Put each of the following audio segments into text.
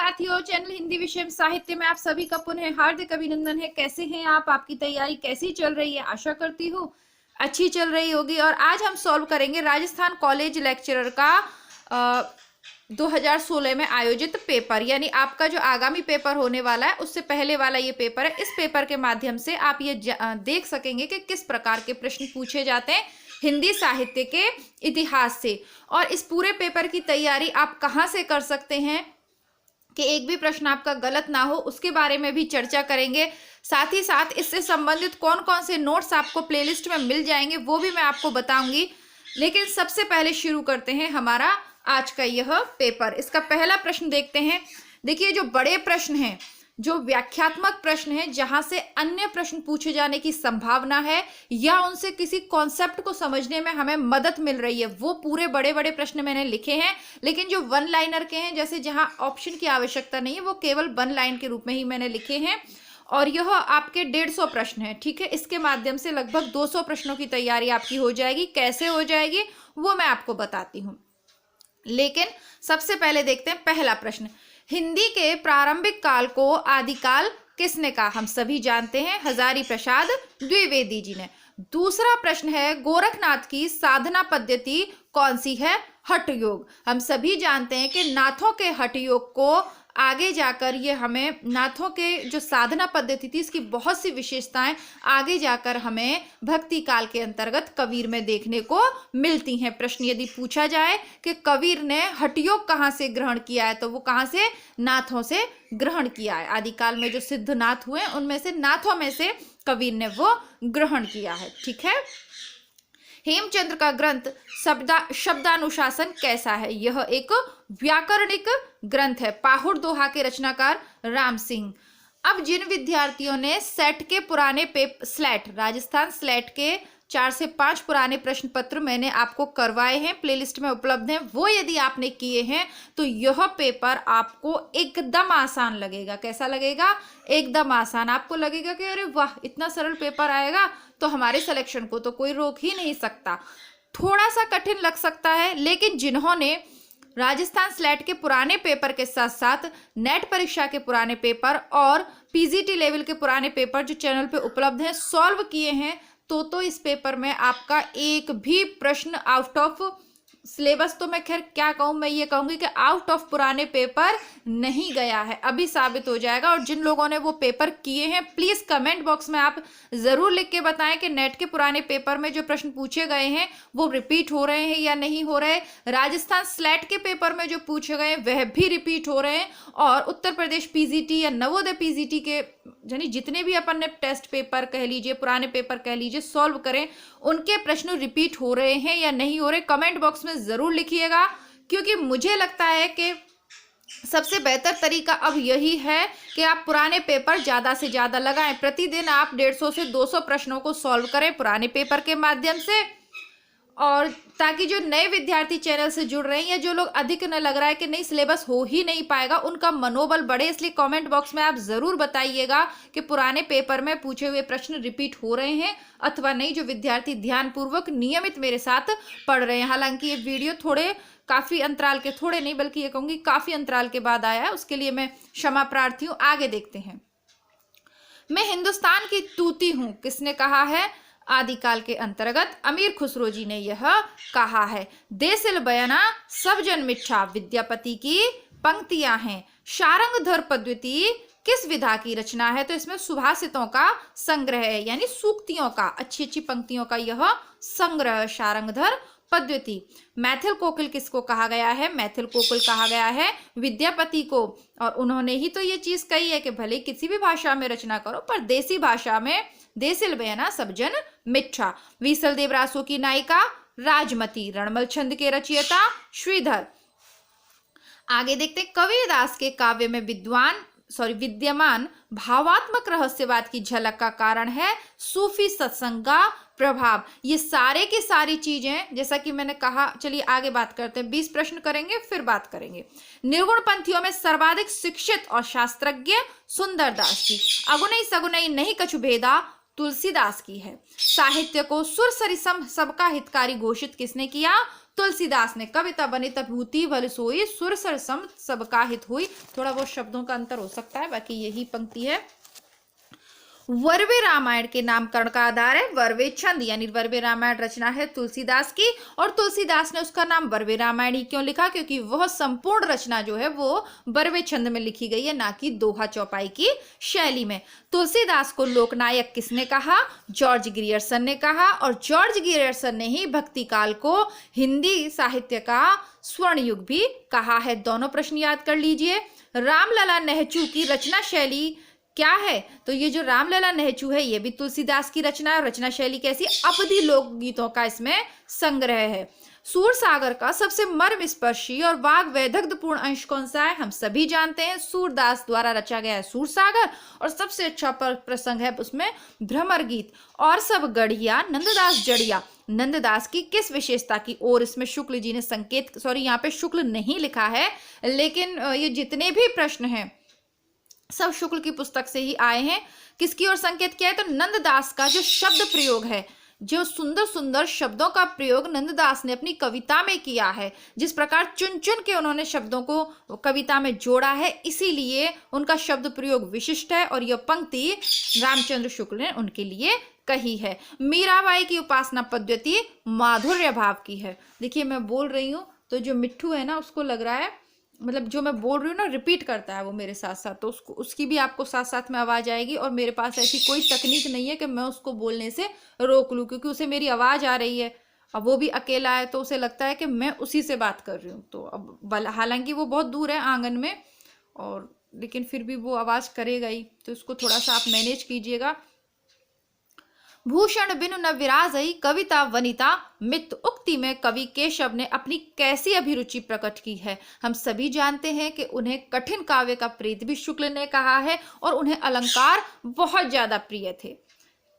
साथियों, चैनल हिंदी विषय एवं साहित्य में आप सभी का पुनः हार्दिक अभिनंदन है। कैसे हैं आप? आपकी तैयारी कैसी चल रही है? आशा करती हूँ अच्छी चल रही होगी। और आज हम सॉल्व करेंगे राजस्थान कॉलेज लेक्चरर का 2016 में आयोजित पेपर, यानी आपका जो आगामी पेपर होने वाला है उससे पहले वाला ये पेपर है। इस पेपर के माध्यम से आप ये देख सकेंगे कि किस प्रकार के प्रश्न पूछे जाते हैं हिंदी साहित्य के इतिहास से। और इस पूरे पेपर की तैयारी आप कहाँ से कर सकते हैं कि एक भी प्रश्न आपका गलत ना हो, उसके बारे में भी चर्चा करेंगे। साथ ही साथ इससे संबंधित कौन कौन से नोट्स आपको प्लेलिस्ट में मिल जाएंगे वो भी मैं आपको बताऊंगी। लेकिन सबसे पहले शुरू करते हैं हमारा आज का यह पेपर। इसका पहला प्रश्न देखते हैं। देखिए, जो बड़े प्रश्न हैं, जो व्याख्यात्मक प्रश्न है, जहां से अन्य प्रश्न पूछे जाने की संभावना है या उनसे किसी कॉन्सेप्ट को समझने में हमें मदद मिल रही है, वो पूरे बड़े बड़े प्रश्न मैंने लिखे हैं। लेकिन जो वन लाइनर के हैं, जैसे जहां ऑप्शन की आवश्यकता नहीं है, वो केवल वन लाइन के रूप में ही मैंने लिखे हैं। और यह आपके 150 प्रश्न है, ठीक है। इसके माध्यम से लगभग 200 प्रश्नों की तैयारी आपकी हो जाएगी। कैसे हो जाएगी वो मैं आपको बताती हूँ। लेकिन सबसे पहले देखते हैं पहला प्रश्न। हिंदी के प्रारंभिक काल को आदिकाल किसने कहा? हम सभी जानते हैं, हजारी प्रसाद द्विवेदी जी ने। दूसरा प्रश्न है, गोरखनाथ की साधना पद्धति कौन सी है? हठ योग। हम सभी जानते हैं कि नाथों के हठ योग को आगे जाकर ये हमें, नाथों के जो साधना पद्धति थी इसकी बहुत सी विशेषताएं आगे जाकर हमें भक्ति काल के अंतर्गत कबीर में देखने को मिलती हैं। प्रश्न यदि पूछा जाए कि कबीर ने हठ योग कहाँ से ग्रहण किया है, तो वो कहाँ से? नाथों से ग्रहण किया है। आदिकाल में जो सिद्ध नाथ हुए उनमें से, नाथों में से कबीर ने वो ग्रहण किया है, ठीक है। हेमचंद्र का ग्रंथ शब्दानुशासन कैसा है? यह एक व्याकरणिक ग्रंथ है। पाहुड़ दोहा के रचनाकार राम सिंह। अब जिन विद्यार्थियों ने सेट के पुराने स्लेट, राजस्थान स्लेट के 4 से 5 पुराने प्रश्न पत्र मैंने आपको करवाए हैं, प्लेलिस्ट में उपलब्ध हैं, वो यदि आपने किए हैं तो यह पेपर आपको एकदम आसान लगेगा। कैसा लगेगा? एकदम आसान। आपको लगेगा कि अरे वाह, इतना सरल पेपर आएगा तो हमारे सिलेक्शन को तो कोई रोक ही नहीं सकता। थोड़ा सा कठिन लग सकता है, लेकिन जिन्होंने राजस्थान स्लेट के पुराने पेपर के साथ साथ नेट परीक्षा के पुराने पेपर और पीजीटी लेवल के पुराने पेपर जो चैनल पे उपलब्ध हैं, सॉल्व किए हैं, तो इस पेपर में आपका एक भी प्रश्न आउट ऑफ सिलेबस, तो मैं खैर क्या कहूँ, मैं ये कहूँगी कि आउट ऑफ पुराने पेपर नहीं गया है, अभी साबित हो जाएगा। और जिन लोगों ने वो पेपर किए हैं, प्लीज़ कमेंट बॉक्स में आप ज़रूर लिख के बताएं कि नेट के पुराने पेपर में जो प्रश्न पूछे गए हैं वो रिपीट हो रहे हैं या नहीं हो रहे। राजस्थान स्लेट के पेपर में जो पूछे गए वह भी रिपीट हो रहे हैं। और उत्तर प्रदेश पीजीटी या नवोदय पीजीटी के, यानी जितने भी अपन ने टेस्ट पेपर कह लीजिए, पुराने पेपर कह लीजिए, सॉल्व करें, उनके प्रश्न रिपीट हो रहे हैं या नहीं हो रहे, कमेंट बॉक्स में जरूर लिखिएगा। क्योंकि मुझे लगता है कि सबसे बेहतर तरीका अब यही है कि आप पुराने पेपर ज्यादा से ज्यादा लगाएं। प्रतिदिन आप 150 से 200 प्रश्नों को सॉल्व करें पुराने पेपर के माध्यम से, और ताकि जो नए विद्यार्थी चैनल से जुड़ रहे हैं या जो लोग अधिक न लग रहा है कि नहीं सिलेबस हो ही नहीं पाएगा, उनका मनोबल बढ़े। इसलिए कमेंट बॉक्स में आप जरूर बताइएगा कि पुराने पेपर में पूछे हुए प्रश्न रिपीट हो रहे हैं अथवा नहीं, जो विद्यार्थी ध्यानपूर्वक नियमित मेरे साथ पढ़ रहे हैं। हालांकि ये वीडियो काफी अंतराल के, थोड़े नहीं बल्कि ये कहूंगी काफी अंतराल के बाद आया है, उसके लिए मैं क्षमा प्रार्थी हूँ। आगे देखते हैं। मैं हिंदुस्तान की तूती हूँ किसने कहा है? आदिकाल के अंतर्गत अमीर खुसरो जी ने यह कहा है। देसिल बयाना सब जन मिठा विद्यापति की पंक्तियां हैं। शारंगधर पद्धति किस विधा की रचना है? तो इसमें सुभाषितों का संग्रह है, यानी सूक्तियों का, अच्छी अच्छी पंक्तियों का यह संग्रह शारंगधर पद्धति। मैथिल कोकिल किसको कहा गया है? मैथिल कोकिल कहा गया है विद्यापति को। और उन्होंने ही तो ये चीज कही है कि भले किसी भी भाषा में रचना करो पर देसी भाषा में देसिल बयाना सब जन मिठा। वीसल देवरासो की नायिका राजमती। रणमल छंद के रचयिता श्रीधर। आगे देखते हैं। कबीरदास के काव्य में विद्यमान भावात्मक रहस्यवाद की झलक का कारण है सूफी सत्संग का प्रभाव। ये सारे की सारी चीजें, जैसा कि मैंने कहा, चलिए आगे बात करते हैं। 20 प्रश्न करेंगे फिर बात करेंगे। निर्गुण पंथियों में सर्वाधिक शिक्षित और शास्त्रज्ञ सुंदरदास की। अगुनई सगुनई नहीं कछु भेदा तुलसीदास की है। साहित्य को सुर सरिसम सबका हितकारी घोषित किसने किया? तुलसीदास ने कविता बनी तभूति भल सोई, सुर सर सम सबका हित हुई। थोड़ा बहुत शब्दों का अंतर हो सकता है, बाकी यही पंक्ति है। वर्वे रामायण के नामकरण का आधार है वर्वे छंद, यानी वर्वे रामायण रचना है तुलसीदास की, और तुलसीदास ने उसका नाम वर्वे रामायण ही क्यों लिखा, क्योंकि वह संपूर्ण रचना जो है वो वर्वे छंद में लिखी गई है, ना कि दोहा चौपाई की शैली में। तुलसीदास को लोकनायक किसने कहा? जॉर्ज ग्रियर्सन ने कहा, और जॉर्ज ग्रियर्सन ने ही भक्ति काल को हिंदी साहित्य का स्वर्ण युग भी कहा है। दोनों प्रश्न याद कर लीजिए। रामलला नेहचू की रचना शैली क्या है? तो ये जो रामलला नेहचू है ये भी तुलसीदास की रचना है। रचना शैली कैसी? अवधि लोकगीतों का इसमें संग्रह है। सूरसागर का सबसे मर्म स्पर्शी और वाग वैदग्ध्यपूर्ण अंश कौन सा है? हम सभी जानते हैं, सूरदास द्वारा रचा गया है सूरसागर, और सबसे अच्छा प्रसंग है उसमें भ्रमर गीत। और सब गढ़िया नंददास जड़िया, नंददास की किस विशेषता की ओर इसमें शुक्ल जी ने संकेत, सॉरी यहाँ पे शुक्ल नहीं लिखा है, लेकिन ये जितने भी प्रश्न हैं सब शुक्ल की पुस्तक से ही आए हैं। किसकी ओर संकेत किया है? तो नंददास का जो शब्द प्रयोग है, जो सुंदर सुंदर शब्दों का प्रयोग नंददास ने अपनी कविता में किया है, जिस प्रकार चुन चुन के उन्होंने शब्दों को कविता में जोड़ा है, इसीलिए उनका शब्द प्रयोग विशिष्ट है, और यह पंक्ति रामचंद्र शुक्ल ने उनके लिए कही है। मीराबाई की उपासना पद्धति माधुर्य भाव की है। देखिए मैं बोल रही हूँ तो जो मिट्ठू है ना, उसको लग रहा है, मतलब जो मैं बोल रही हूँ ना रिपीट करता है वो मेरे साथ साथ, तो उसको उसकी भी आपको साथ साथ में आवाज़ आएगी। और मेरे पास ऐसी कोई तकनीक नहीं है कि मैं उसको बोलने से रोक लूँ, क्योंकि उसे मेरी आवाज़ आ रही है। अब वो भी अकेला है तो उसे लगता है कि मैं उसी से बात कर रही हूँ। तो अब हालांकि वो बहुत दूर है आंगन में, और लेकिन फिर भी वो आवाज़ करेगा ही, तो उसको थोड़ा सा आप मैनेज कीजिएगा। भूषण बिनु न विराजई कविता वनिता मित, उक्ति में कवि केशव ने अपनी कैसी अभिरुचि प्रकट की है? हम सभी जानते हैं कि उन्हें कठिन काव्य का प्रीत भी शुक्ल ने कहा है, और उन्हें अलंकार बहुत ज्यादा प्रिय थे।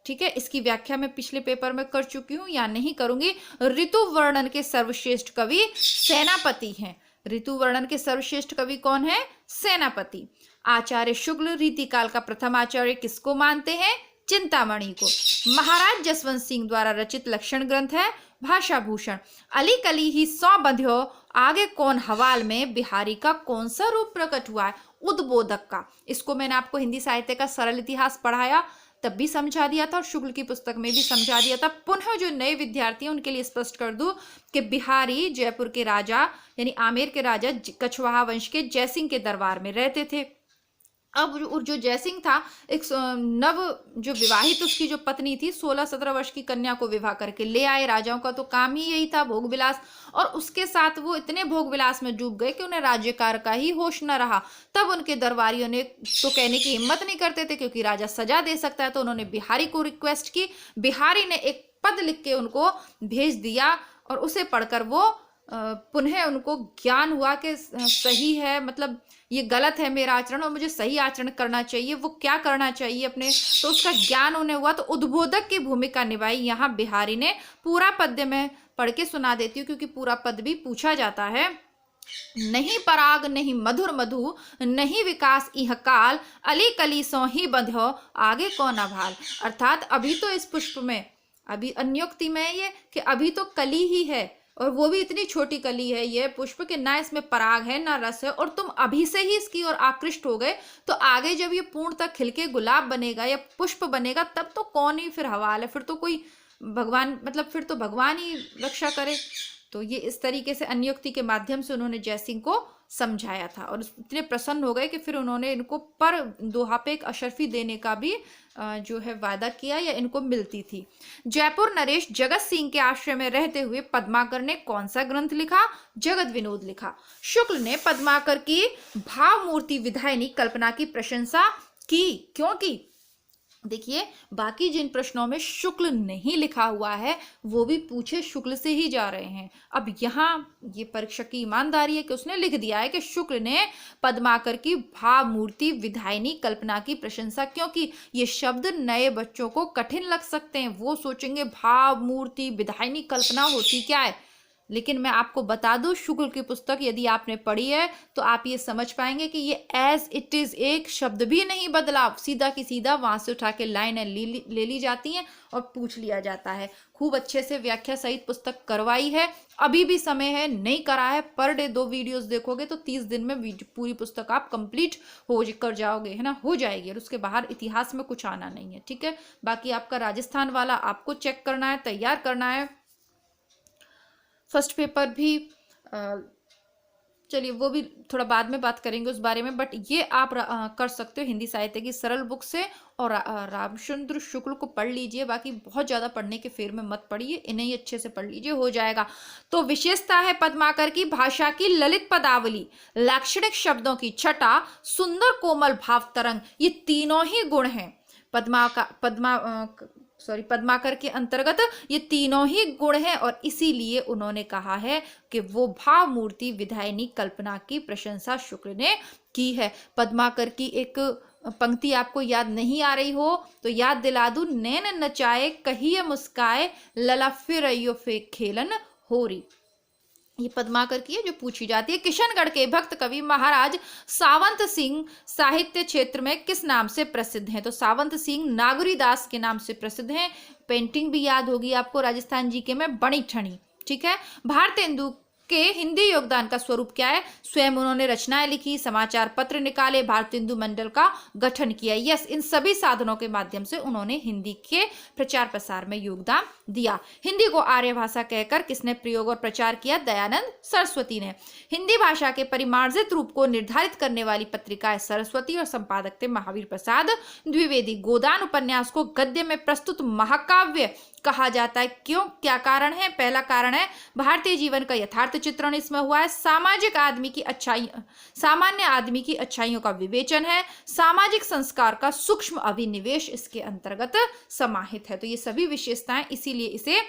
ठीक है, इसकी व्याख्या मैं पिछले पेपर में कर चुकी हूँ, या नहीं करूंगी। ऋतु वर्णन के सर्वश्रेष्ठ कवि सेनापति हैं। ऋतु वर्णन के सर्वश्रेष्ठ कवि कौन है? सेनापति। आचार्य शुक्ल रीतिकाल का प्रथम आचार्य किसको मानते हैं? चिंतामणि को। महाराज जसवंत सिंह द्वारा रचित लक्षण ग्रंथ है भाषा भूषण। अली कली ही सौ बंध्यो आगे कौन हवाल में बिहारी का कौन सा रूप प्रकट हुआ है? उद्बोधक का। इसको मैंने आपको हिंदी साहित्य का सरल इतिहास पढ़ाया तब भी समझा दिया था, और शुक्ल की पुस्तक में भी समझा दिया था। पुनः जो नए विद्यार्थी हैं उनके लिए स्पष्ट कर दूं कि बिहारी जयपुर के राजा यानी आमेर के राजा कछवाहा वंश के जयसिंह के दरबार में रहते थे। अब जो जयसिंह था, एक नव जो विवाहित उसकी जो पत्नी थी 16-17 वर्ष की कन्या को विवाह करके ले आए। राजाओं का तो काम ही यही था, भोग विलास, और उसके साथ वो इतने भोग विलास में डूब गए कि उन्हें राज्यकार का ही होश न रहा। तब उनके दरबारियों ने तो कहने की हिम्मत नहीं करते थे, क्योंकि राजा सजा दे सकता है, तो उन्होंने बिहारी को रिक्वेस्ट की। बिहारी ने एक पद लिख के उनको भेज दिया, और उसे पढ़कर वो पुनः उनको ज्ञान हुआ कि सही है, मतलब ये गलत है मेरा आचरण और मुझे सही आचरण करना चाहिए। वो क्या करना चाहिए अपने, तो उसका ज्ञान उन्हें हुआ। तो उद्बोधक की भूमिका निभाई यहाँ बिहारी ने। पूरा पद्य में पढ़ के सुना देती हूँ, क्योंकि पूरा पद भी पूछा जाता है। नहीं पराग नहीं मधुर मधु नहीं विकास इह काल, अली कली सो ही बंध्यो आगे कौन अभाल। अर्थात अभी तो इस पुष्प में, अभी अन्योक्ति में ये कि अभी तो कली ही है, और वो भी इतनी छोटी कली है ये पुष्प के, ना इसमें पराग है ना रस है, और तुम अभी से ही इसकी ओर आकृष्ट हो गए, तो आगे जब ये पूर्ण तक खिलके गुलाब बनेगा या पुष्प बनेगा तब तो कौन ही फिर हवाल है, फिर तो कोई भगवान, मतलब फिर तो भगवान ही रक्षा करे। तो ये इस तरीके से अन्योक्ति के माध्यम से उन्होंने जयसिंह को समझाया था, और इतने प्रसन्न हो गए कि फिर उन्होंने इनको पर दोहा पे एक अशर्फी देने का भी जो है वादा किया, या इनको मिलती थी। जयपुर नरेश जगत सिंह के आश्रय में रहते हुए पद्माकर ने कौन सा ग्रंथ लिखा? जगत विनोद लिखा। शुक्ल ने पद्माकर की भाव मूर्ति विधायनी कल्पना की प्रशंसा की। क्यों की? देखिए, बाकी जिन प्रश्नों में शुक्ल नहीं लिखा हुआ है वो भी पूछे शुक्ल से ही जा रहे हैं। अब यहाँ ये परीक्षक की ईमानदारी है कि उसने लिख दिया है कि शुक्ल ने पद्माकर की भाव मूर्ति विधायनी कल्पना की प्रशंसा, क्योंकि ये शब्द नए बच्चों को कठिन लग सकते हैं। वो सोचेंगे भाव मूर्ति विधायनी कल्पना होती क्या है, लेकिन मैं आपको बता दूं, शुक्ल की पुस्तक यदि आपने पढ़ी है तो आप ये समझ पाएंगे कि ये एज इट इज, एक शब्द भी नहीं बदला, सीधा की सीधा वहां से उठा के लाइन ले ली जाती हैं और पूछ लिया जाता है। खूब अच्छे से व्याख्या सहित पुस्तक करवाई है, अभी भी समय है, नहीं करा है, पर डे 2 वीडियोस देखोगे तो 30 दिन में पूरी पुस्तक आप कंप्लीट हो कर जाओगे, है ना, हो जाएगी। और उसके बाहर इतिहास में कुछ आना नहीं है, ठीक है। बाकी आपका राजस्थान वाला आपको चेक करना है, तैयार करना है। फर्स्ट पेपर भी चलिए वो भी थोड़ा बाद में बात करेंगे उस बारे में, बट ये आप कर सकते हो हिंदी साहित्य की सरल बुक से, और रामचंद्र शुक्ल को पढ़ लीजिए। बाकी बहुत ज़्यादा पढ़ने के फेर में मत पढ़िए, इन्हें ही अच्छे से पढ़ लीजिए, हो जाएगा। तो विशेषता है पद्माकर की भाषा की ललित पदावली, लाक्षणिक शब्दों की छटा, सुंदर कोमल भाव तरंग, ये तीनों ही गुण हैं पद्माकर के अंतर्गत, ये तीनों ही गुण हैं। और इसीलिए उन्होंने कहा है कि वो भाव मूर्ति विधायिनी कल्पना की प्रशंसा शुक्ल ने की है। पद्माकर की एक पंक्ति आपको याद नहीं आ रही हो तो याद दिला दूं, नैन नचाए कहिए मुस्काए, लला फिर अयो फेक खेलन होरी। ये पद्माकर की है जो पूछी जाती है। किशनगढ़ के भक्त कवि महाराज सावंत सिंह साहित्य क्षेत्र में किस नाम से प्रसिद्ध हैं? तो सावंत सिंह नागरी दास के नाम से प्रसिद्ध हैं। पेंटिंग भी याद होगी आपको राजस्थान जीके में, बणी ठणी, ठीक है। भारतेंदु के हिंदी योगदान का स्वरूप क्या है? स्वयं उन्होंने रचनाएं लिखी, समाचार पत्र निकाले, भारतेंदु मंडल का गठन किया। यस, इन सभी साधनों के माध्यम से उन्होंने हिंदी के प्रचार प्रसार में योगदान दिया। हिंदी को आर्य भाषा कहकर किसने प्रयोग और प्रचार किया? दयानंद सरस्वती ने। हिंदी भाषा के परिमार्जित रूप को निर्धारित करने वाली पत्रिका सरस्वती और संपादक थे महावीर प्रसाद द्विवेदी। गोदान उपन्यास को गद्य में प्रस्तुत महाकाव्य कहा जाता है। क्यों, क्या कारण है? पहला कारण है भारतीय जीवन का यथार्थ चित्रण इसमें हुआ है। सामान्य आदमी की अच्छाइयों का विवेचन है। सामाजिक संस्कार का सूक्ष्म अभिनिवेश इसके अंतर्गत समाहित है। तो ये सभी विशेषताएं, इसीलिए इसे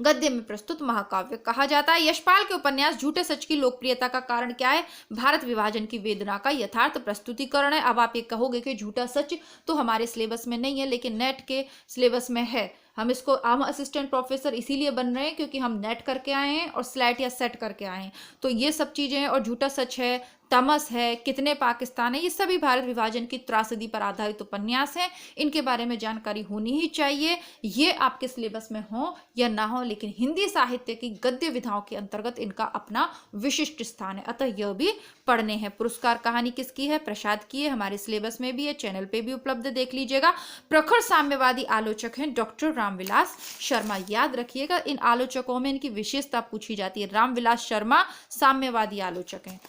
गद्य में प्रस्तुत महाकाव्य कहा जाता है। यशपाल के उपन्यास झूठे सच की लोकप्रियता का कारण क्या है? भारत विभाजन की वेदना का यथार्थ प्रस्तुतिकरण है। अब आप ये कहोगे कि झूठा सच तो हमारे सिलेबस में नहीं है, लेकिन नेट के सिलेबस में है। हम असिस्टेंट प्रोफेसर इसीलिए बन रहे हैं क्योंकि हम नेट करके आए हैं और स्लैट या सेट करके आए हैं। तो ये सब चीजें हैं, और झूठा सच है, तमस है, कितने पाकिस्तान है, ये सभी भारत विभाजन की त्रासदी पर आधारित उपन्यास हैं। इनके बारे में जानकारी होनी ही चाहिए, ये आपके सिलेबस में हो या ना हो, लेकिन हिंदी साहित्य की गद्य विधाओं के अंतर्गत इनका अपना विशिष्ट स्थान है, अतः यह भी पढ़ने हैं। पुरस्कार कहानी किसकी है? प्रसाद की है, हमारे सिलेबस में भी है, चैनल पे भी उपलब्ध, देख लीजिएगा। प्रखर साम्यवादी आलोचक हैं डॉक्टर रामविलास शर्मा, याद रखिएगा। इन आलोचकों में इनकी विशेषता पूछी जाती है। रामविलास शर्मा साम्यवादी आलोचक हैं,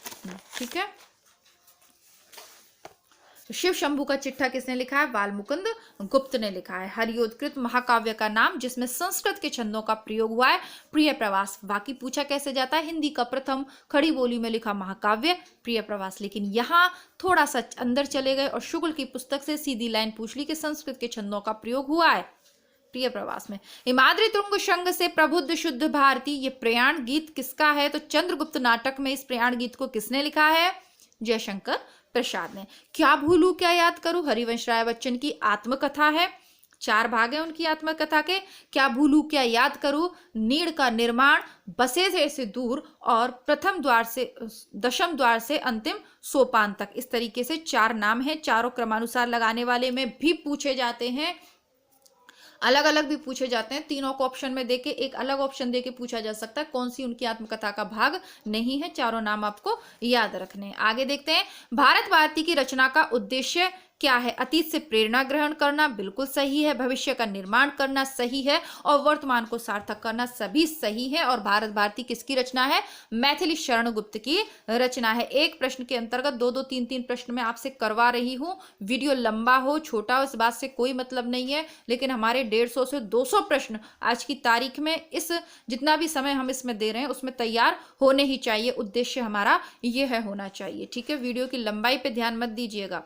ठीक है। शिव शंभू का चिट्ठा किसने लिखा है? वाल्मुकुंद गुप्त ने लिखा है। हरियोधकृत महाकाव्य का नाम जिसमें संस्कृत के छंदों का प्रयोग हुआ है? प्रिय प्रवास। बाकी पूछा कैसे जाता है? हिंदी का प्रथम खड़ी बोली में लिखा महाकाव्य प्रिय प्रवास। लेकिन यहाँ थोड़ा सा अंदर चले गए और शुक्ल की पुस्तक से सीधी लाइन पूछ ली कि संस्कृत के छंदों का प्रयोग हुआ है प्रिय प्रवास में। हिमाद्री तुंग शंग से प्रबुद्ध शुद्ध भारती, ये प्रयाण गीत किसका है? तो चंद्रगुप्त नाटक में इस प्रयाण गीत को किसने लिखा है? जयशंकर प्रसाद ने। क्या भूलू क्या याद करूं, हरिवंश राय बच्चन की आत्मकथा है, 4 भाग है उनकी आत्मकथा के। क्या भूलू क्या याद करूं, नीड़ का निर्माण, बसे से दूर, और प्रथम द्वार से दशम द्वार से अंतिम सोपान तक। इस तरीके से 4 नाम हैं, चारों क्रमानुसार लगाने वाले में भी पूछे जाते हैं, अलग अलग भी पूछे जाते हैं। तीनों को ऑप्शन में देके एक अलग ऑप्शन देके पूछा जा सकता है कौन सी उनकी आत्मकथा का भाग नहीं है। चारों नाम आपको याद रखने हैं। आगे देखते हैं, भारत भारती की रचना का उद्देश्य क्या है? अतीत से प्रेरणा ग्रहण करना, बिल्कुल सही है। भविष्य का निर्माण करना, सही है। और वर्तमान को सार्थक करना, सभी सही है। और भारत भारती किसकी रचना है? मैथिली शरण गुप्त की रचना है। एक प्रश्न के अंतर्गत 2-2, 3-3 प्रश्न मैं आपसे करवा रही हूं। वीडियो लंबा हो छोटा हो इस बात से कोई मतलब नहीं है, लेकिन हमारे 150 से 200 प्रश्न आज की तारीख में, इस जितना भी समय हम इसमें दे रहे हैं उसमें तैयार होने ही चाहिए। उद्देश्य हमारा ये है, होना चाहिए, ठीक है। वीडियो की लंबाई पे ध्यान मत दीजिएगा,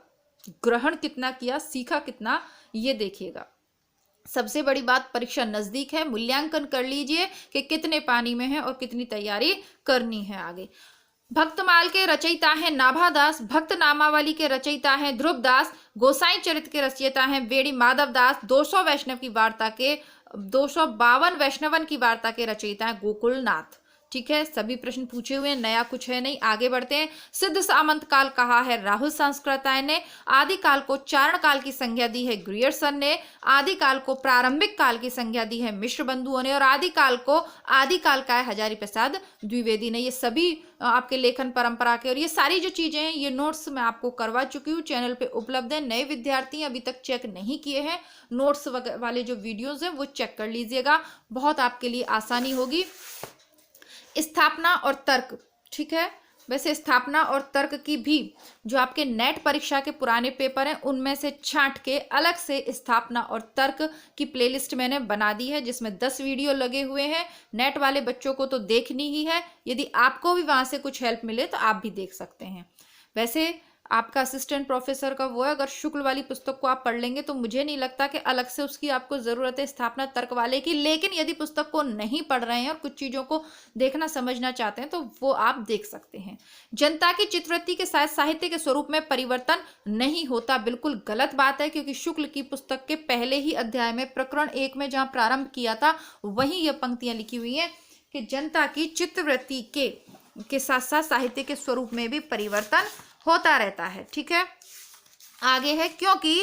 ग्रहण कितना किया, सीखा कितना, ये देखिएगा। सबसे बड़ी बात, परीक्षा नजदीक है, मूल्यांकन कर लीजिए कि कितने पानी में है और कितनी तैयारी करनी है। आगे, भक्तमाल के रचयिता हैं नाभादास, भक्त नामावली के रचयिता हैं ध्रुवदास, गोसाई चरित्र के रचयिता हैं वेड़ी माधव दास, 200 वैष्णव की वार्ता के 252 वैष्णवन की वार्ता के रचयिता है गोकुलनाथ। ठीक है, सभी प्रश्न पूछे हुए हैं, नया कुछ है नहीं। आगे बढ़ते हैं। सिद्ध सामंत काल कहा है राहुल संस्कृताय ने। आदिकाल को चारण काल की संज्ञा दी है ग्रियर्सन ने। आदिकाल को प्रारंभिक काल की संज्ञा दी है मिश्र बंधुओं ने। और आदिकाल को आदिकाल का है हजारी प्रसाद द्विवेदी ने। ये सभी आपके लेखन परंपरा के, और ये सारी जो चीजें हैं ये नोट्स मैं आपको करवा चुकी हूँ, चैनल पे उपलब्ध है। नए विद्यार्थी अभी तक चेक नहीं किए हैं नोट्स वाले जो वीडियोज हैं वो चेक कर लीजिएगा, बहुत आपके लिए आसानी होगी। स्थापना और तर्क, ठीक है, वैसे स्थापना और तर्क की भी जो आपके नेट परीक्षा के पुराने पेपर हैं उनमें से छांट के अलग से स्थापना और तर्क की प्लेलिस्ट मैंने बना दी है, जिसमें 10 वीडियो लगे हुए हैं। नेट वाले बच्चों को तो देखनी ही है, यदि आपको भी वहां से कुछ हेल्प मिले तो आप भी देख सकते हैं। वैसे आपका असिस्टेंट प्रोफेसर का वो है, अगर शुक्ल वाली पुस्तक को आप पढ़ लेंगे तो मुझे नहीं लगता कि अलग से उसकी आपको जरूरत है स्थापना तर्क वाले की। लेकिन यदि पुस्तक को नहीं पढ़ रहे हैं और कुछ चीजों को देखना समझना चाहते हैं तो वो आप देख सकते हैं। जनता की चित्रवृत्ति के साथ साहित्य के स्वरूप में परिवर्तन नहीं होता, बिल्कुल गलत बात है, क्योंकि शुक्ल की पुस्तक के पहले ही अध्याय में प्रकरण 1 में जहां प्रारंभ किया था वहीं ये पंक्तियां लिखी हुई हैं कि जनता की चित्रवृत्ति के साथ साथ साहित्य के स्वरूप में भी परिवर्तन होता रहता है। ठीक है, आगे है क्योंकि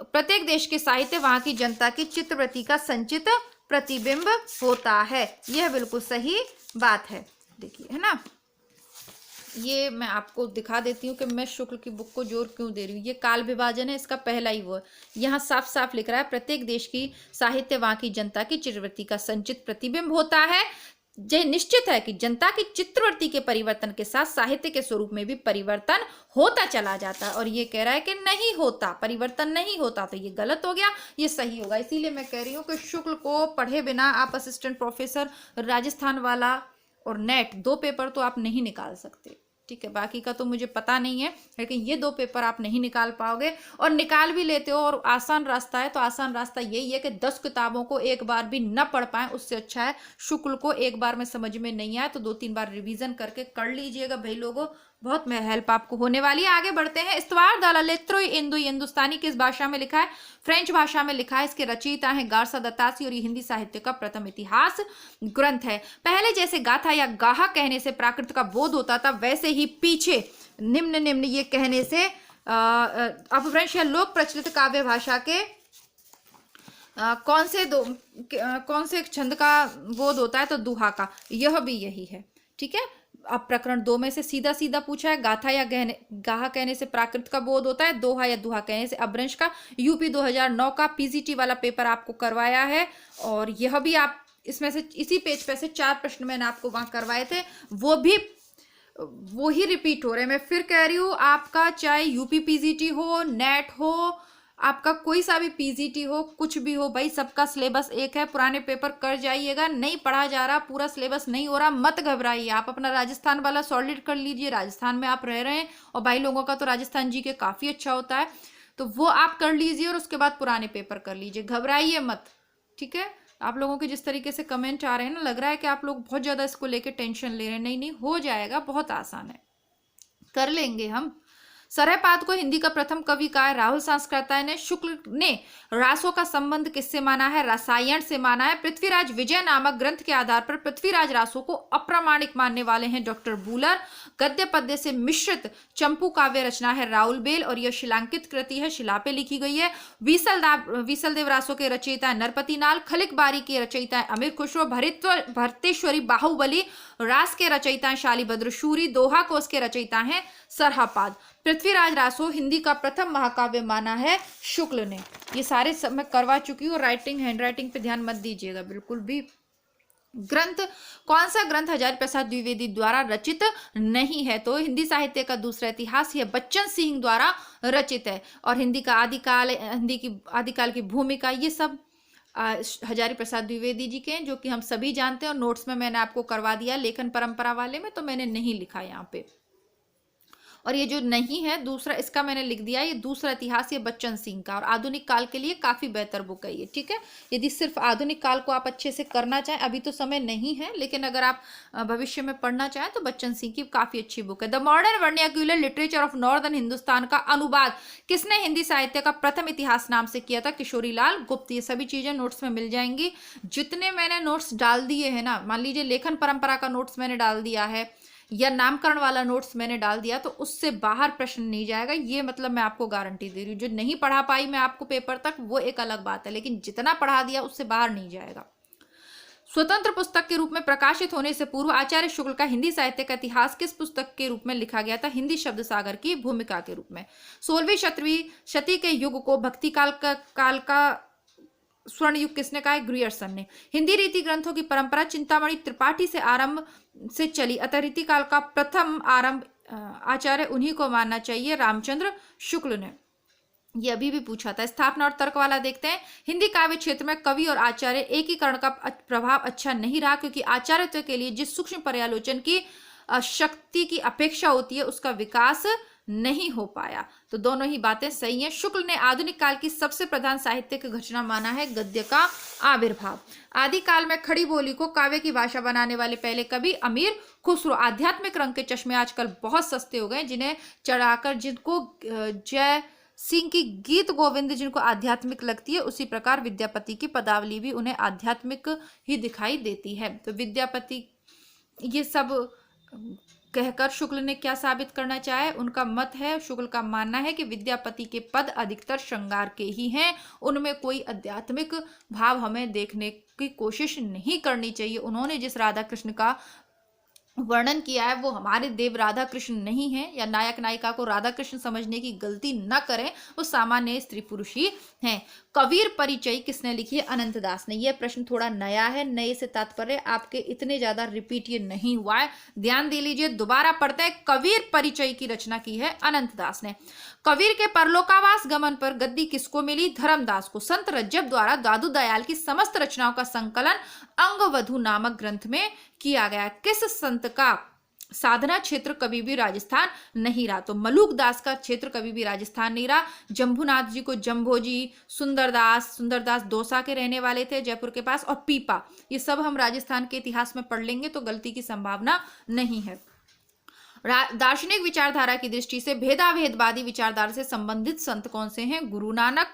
प्रत्येक देश के साहित्य वहां की जनता की चित्रवृत्ति का संचित प्रतिबिंब होता है। यह बिल्कुल सही बात है। देखिए, है ना, ये मैं आपको दिखा देती हूँ कि मैं शुक्ल की बुक को जोर क्यों दे रही हूँ। ये काल विभाजन है, इसका पहला ही वो है। यहाँ साफ साफ लिख रहा है प्रत्येक देश की साहित्य वहां की जनता की चित्रवृत्ति का संचित प्रतिबिंब होता है। यह निश्चित है कि जनता की चित्रवृत्ति के परिवर्तन के साथ साहित्य के स्वरूप में भी परिवर्तन होता चला जाता है। और ये कह रहा है कि नहीं होता, परिवर्तन नहीं होता, तो ये गलत हो गया, ये सही होगा। इसीलिए मैं कह रही हूँ कि शुक्ल को पढ़े बिना आप असिस्टेंट प्रोफेसर राजस्थान वाला और नेट 2 पेपर तो आप नहीं निकाल सकते। ठीक है, बाकी का तो मुझे पता नहीं है, लेकिन ये 2 पेपर आप नहीं निकाल पाओगे। और निकाल भी लेते हो और आसान रास्ता है तो आसान रास्ता यही है कि 10 किताबों को एक बार भी न पढ़ पाए, उससे अच्छा है शुक्ल को एक बार में समझ में नहीं आए तो 2-3 बार रिवीजन करके कर लीजिएगा भाई लोगों, बहुत में हेल्प आपको होने वाली है। आगे बढ़ते हैं। स्तवार द ललित्रो इंदु हिंदुस्तानी किस भाषा में लिखा है? फ्रेंच भाषा में लिखा है। इसके रचयिता हैं गारसा दत्तासी और ये हिंदी साहित्य का प्रथम इतिहास ग्रंथ है। पहले जैसे गाथा या गाहा कहने से प्राकृत का बोध होता था, वैसे ही पीछे निम्न ये कहने से अपभ्रंश या लोक प्रचलित काव्य भाषा के कौन से छंद का बोध होता है? तो दुहा का। यह भी यही है। ठीक है, अब प्रकरण 2 में से सीधा सीधा पूछा है, गाथा या गाहा कहने से प्राकृत का बोध होता है, दोहा या दुहा कहने से अपभ्रंश का। यूपी 2009 का पीजीटी वाला पेपर आपको करवाया है, और यह भी आप इसमें से इसी पेज पे से 4 प्रश्न मैंने आपको वहां करवाए थे, वो ही रिपीट हो रहे हैं। मैं फिर कह रही हूँ, आपका चाहे यूपी पीजीटी हो, नेट हो, आपका कोई सा भी पीजीटी हो, कुछ भी हो भाई, सबका सिलेबस एक है। पुराने पेपर कर जाइएगा, नहीं पढ़ा जा रहा, पूरा सिलेबस नहीं हो रहा, मत घबराइए। आप अपना राजस्थान वाला सॉलिड कर लीजिए, राजस्थान में आप रह रहे हैं और भाई लोगों का तो राजस्थान जी के काफ़ी अच्छा होता है, तो वो आप कर लीजिए और उसके बाद पुराने पेपर कर लीजिए, घबराइए मत। ठीक है, आप लोगों के जिस तरीके से कमेंट आ रहे हैं ना, लग रहा है कि आप लोग बहुत ज़्यादा इसको लेके टेंशन ले रहे हैं। नहीं, हो जाएगा, बहुत आसान है, कर लेंगे हम। सरहपाद को हिंदी का प्रथम कवि कहा है राहुल सांस्कृताय ने। शुक्ल ने रासों का संबंध किससे माना है? रसायन से माना है। पृथ्वीराज विजय नामक ग्रंथ के आधार पर पृथ्वीराज रासों को अप्रामाणिक मानने वाले हैं डॉक्टर बूलर। गद्य पद्य से मिश्रित चंपू काव्य रचना है राउल बेल, और यह शिलांकित कृति है, शिला पे लिखी गई है। विसलदेव रासों के रचयिता है नरपति नाल। खलिक बारी के रचयिता है अमीर खुसरो। भरतेश्वरी बाहुबली रास के रचयिता है शालीभद्र शूरी। दोहा कोश के रचयिता है सरहपाद। पृथ्वीराज रासो हिंदी का प्रथम महाकाव्य माना है शुक्ल ने। ये सारे सब मैं करवा चुकी हूँ, राइटिंग हैंडराइटिंग पे ध्यान मत दीजिएगा बिल्कुल भी। ग्रंथ, कौन सा ग्रंथ हजारी प्रसाद द्विवेदी द्वारा रचित नहीं है? तो हिंदी साहित्य का दूसरा इतिहास यह बच्चन सिंह द्वारा रचित है। और हिंदी की आदिकाल की भूमिका, ये सब हजारी प्रसाद द्विवेदी जी के हैं, जो कि हम सभी जानते हैं और नोट्स में मैंने आपको करवा दिया। लेखन परंपरा वाले में तो मैंने नहीं लिखा यहाँ पे। और ये जो नहीं है दूसरा, इसका मैंने लिख दिया, ये दूसरा इतिहास, ये बच्चन सिंह का, और आधुनिक काल के लिए काफी बेहतर बुक है ये, ठीक है। यदि सिर्फ आधुनिक काल को आप अच्छे से करना चाहें, अभी तो समय नहीं है, लेकिन अगर आप भविष्य में पढ़ना चाहें तो बच्चन सिंह की काफी अच्छी बुक है। The modern vernacular literature of northern Hindustan का अनुवाद किसने हिंदी साहित्य का प्रथम इतिहास नाम से किया था? किशोरी लाल गुप्त। ये सभी चीजें नोट्स में मिल जाएंगी। जितने मैंने नोट्स डाल दिए हैं ना, मान लीजिए लेखन परंपरा का नोट्स मैंने डाल दिया है या नामकरण वाला नोट्स मैंने डाल दिया, तो उससे बाहर प्रश्न नहीं जाएगा, ये मतलब मैं आपको गारंटी दे रही हूँ। जो नहीं पढ़ा पाई मैं आपको पेपर तक, वो एक अलग बात है, लेकिन जितना पढ़ा दिया उससे बाहर नहीं जाएगा। स्वतंत्र पुस्तक के रूप में प्रकाशित होने से पूर्व आचार्य शुक्ल का हिंदी साहित्य का इतिहास किस पुस्तक के रूप में लिखा गया था? हिंदी शब्द सागर की भूमिका के रूप में। 16वीं 17वीं शती के युग को भक्ति काल का स्वर्ण युग किसने कहा है? ग्रियर्सन ने। हिंदी रीति ग्रंथों की परंपरा चिंतामणि त्रिपाठी से आरंभ से चली, अतः रीति काल का प्रथम आरंभ आचार्य उन्हीं को मानना चाहिए, रामचंद्र शुक्ल ने। ये अभी भी पूछा था। स्थापना और तर्क वाला देखते हैं। हिंदी काव्य क्षेत्र में कवि और आचार्य एकीकरण का प्रभाव अच्छा नहीं रहा, क्योंकि आचार्यत्व के लिए जिस सूक्ष्म पर्यालोचन की शक्ति की अपेक्षा होती है उसका विकास नहीं हो पाया। तो दोनों ही बातें सही हैं। शुक्ल ने आधुनिक काल की सबसे प्रधान साहित्यिक घटना माना है गद्य का आविर्भाव। आदिकाल में खड़ी बोली को काव्य की भाषा बनाने वाले पहले कवि अमीर खुसरो। आध्यात्मिक रंग के चश्मे आजकल बहुत सस्ते हो गए, जिन्हें चढ़ाकर, जिनको जय सिंह की गीत गोविंद जिनको आध्यात्मिक लगती है, उसी प्रकार विद्यापति की पदावली भी उन्हें आध्यात्मिक ही दिखाई देती है। तो विद्यापति, ये सब कहकर शुक्ल ने क्या साबित करना चाहे? उनका मत है, शुक्ल का मानना है कि विद्यापति के पद अधिकतर श्रृंगार के ही हैं, उनमें कोई आध्यात्मिक भाव हमें देखने की कोशिश नहीं करनी चाहिए। उन्होंने जिस राधा कृष्ण का वर्णन किया है वो हमारे देव राधा कृष्ण नहीं है, या नायक नायिका को राधा कृष्ण समझने की गलती न करें, वो सामान्य स्त्री पुरुष ही हैं। कबीर परिचय किसने लिखी है? अनंत दास ने। यह प्रश्न थोड़ा नया है, नए से तात्पर्य आपके इतने ज्यादा रिपीट ये नहीं हुआ है, ध्यान दे लीजिए। दोबारा पढ़ते हैं। कबीर परिचय की रचना की है अनंत दास ने। कबीर के परलोकावास गमन पर गद्दी किसको मिली? धर्मदास को। संत रज्जब द्वारा दादू दयाल की समस्त रचनाओं का संकलन अंगवधु नामक ग्रंथ में किया गया। किस संत का साधना क्षेत्र कभी भी राजस्थान नहीं रहा? तो मलूक दास का क्षेत्र कभी भी राजस्थान नहीं रहा। जम्भूनाथ जी को जम्भोजी, सुंदरदास दौसा के रहने वाले थे जयपुर के पास, और पीपा, ये सब हम राजस्थान के इतिहास में पढ़ लेंगे तो गलती की संभावना नहीं है। दार्शनिक विचारधारा की दृष्टि से भेदाभेदवादी विचारधारा से संबंधित संत कौन से हैं? गुरु नानक।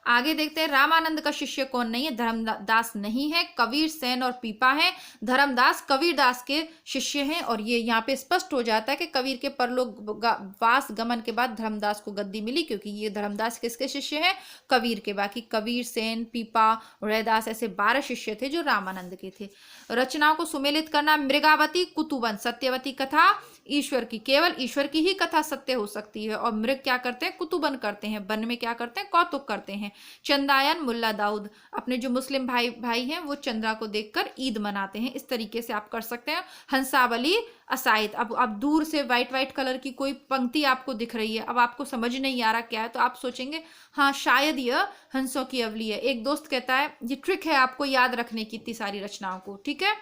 आगे देखते हैं। रामानंद का शिष्य कौन नहीं है? धर्मदास नहीं है, कबीर सेन और पीपा है। धर्मदास कबीरदास के शिष्य हैं, और ये यहाँ पे स्पष्ट हो जाता है कि कबीर के परलोकवास गमन के बाद धर्मदास को गद्दी मिली, क्योंकि ये धर्मदास किसके शिष्य हैं? कबीर के। बाकी कबीर सेन, पीपा, रैदास ऐसे 12 शिष्य थे जो रामानंद के थे। रचनाओं को सुमेलित करना। मृगावती, कुतुबन, सत्यवती कथा ईश्वर की, केवल ईश्वर की ही कथा सत्य हो सकती है, और मृग क्या करते हैं? कुतुबन करते हैं। वन में क्या करते हैं? कौतुक करते हैं। चंदायन, मुल्ला दाऊद, अपने जो मुस्लिम भाई हैं वो चंद्रा को देखकर ईद मनाते हैं। इस तरीके से आप कर सकते हैं। हंसावली, असाइद। अब दूर से व्हाइट कलर की कोई पंक्ति आपको दिख रही है, अब आपको समझ नहीं आ रहा क्या है, तो आप सोचेंगे हाँ शायद यह हंसों की अवली है। एक दोस्त कहता है, ये ट्रिक है आपको याद रखने की इतनी सारी रचनाओं को, ठीक है।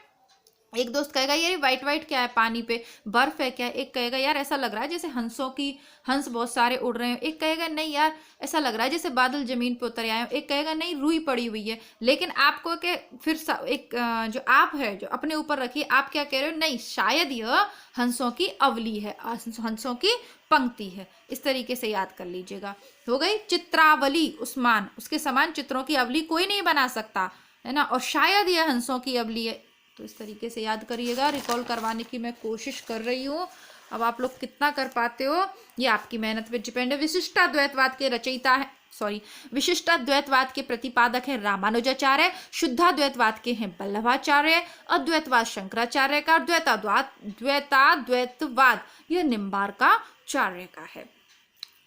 एक दोस्त कहेगा यार व्हाइट क्या है, पानी पे बर्फ है क्या? एक कहेगा यार ऐसा लग रहा है जैसे हंस बहुत सारे उड़ रहे हैं। एक कहेगा नहीं यार ऐसा लग रहा है जैसे बादल जमीन पे उतर आए हो। एक कहेगा नहीं रुई पड़ी हुई है। लेकिन आपको के फिर एक जो आप है जो अपने ऊपर रखिए, आप क्या कह रहे हो? नहीं शायद यह हंसों की अवली है, हंसों की पंक्ति है। इस तरीके से याद कर लीजिएगा। हो गई। चित्रावली, उस्मान, उसके समान चित्रों की अवली कोई नहीं बना सकता, है ना। और शायद यह हंसों की अवली है। तो इस तरीके से याद करिएगा। रिकॉल करवाने की मैं कोशिश कर रही हूँ, अब आप लोग कितना कर पाते हो ये आपकी मेहनत पे डिपेंड है। विशिष्टाद्वैतवाद के रचयिता है, विशिष्टाद्वैतवाद के प्रतिपादक हैं रामानुजाचार्य। शुद्धाद्वैतवाद के हैं वल्लभाचार्य। अद्वैतवाद शंकराचार्य का। द्वैताद्वैतवाद यह निम्बार्काचार्य का है।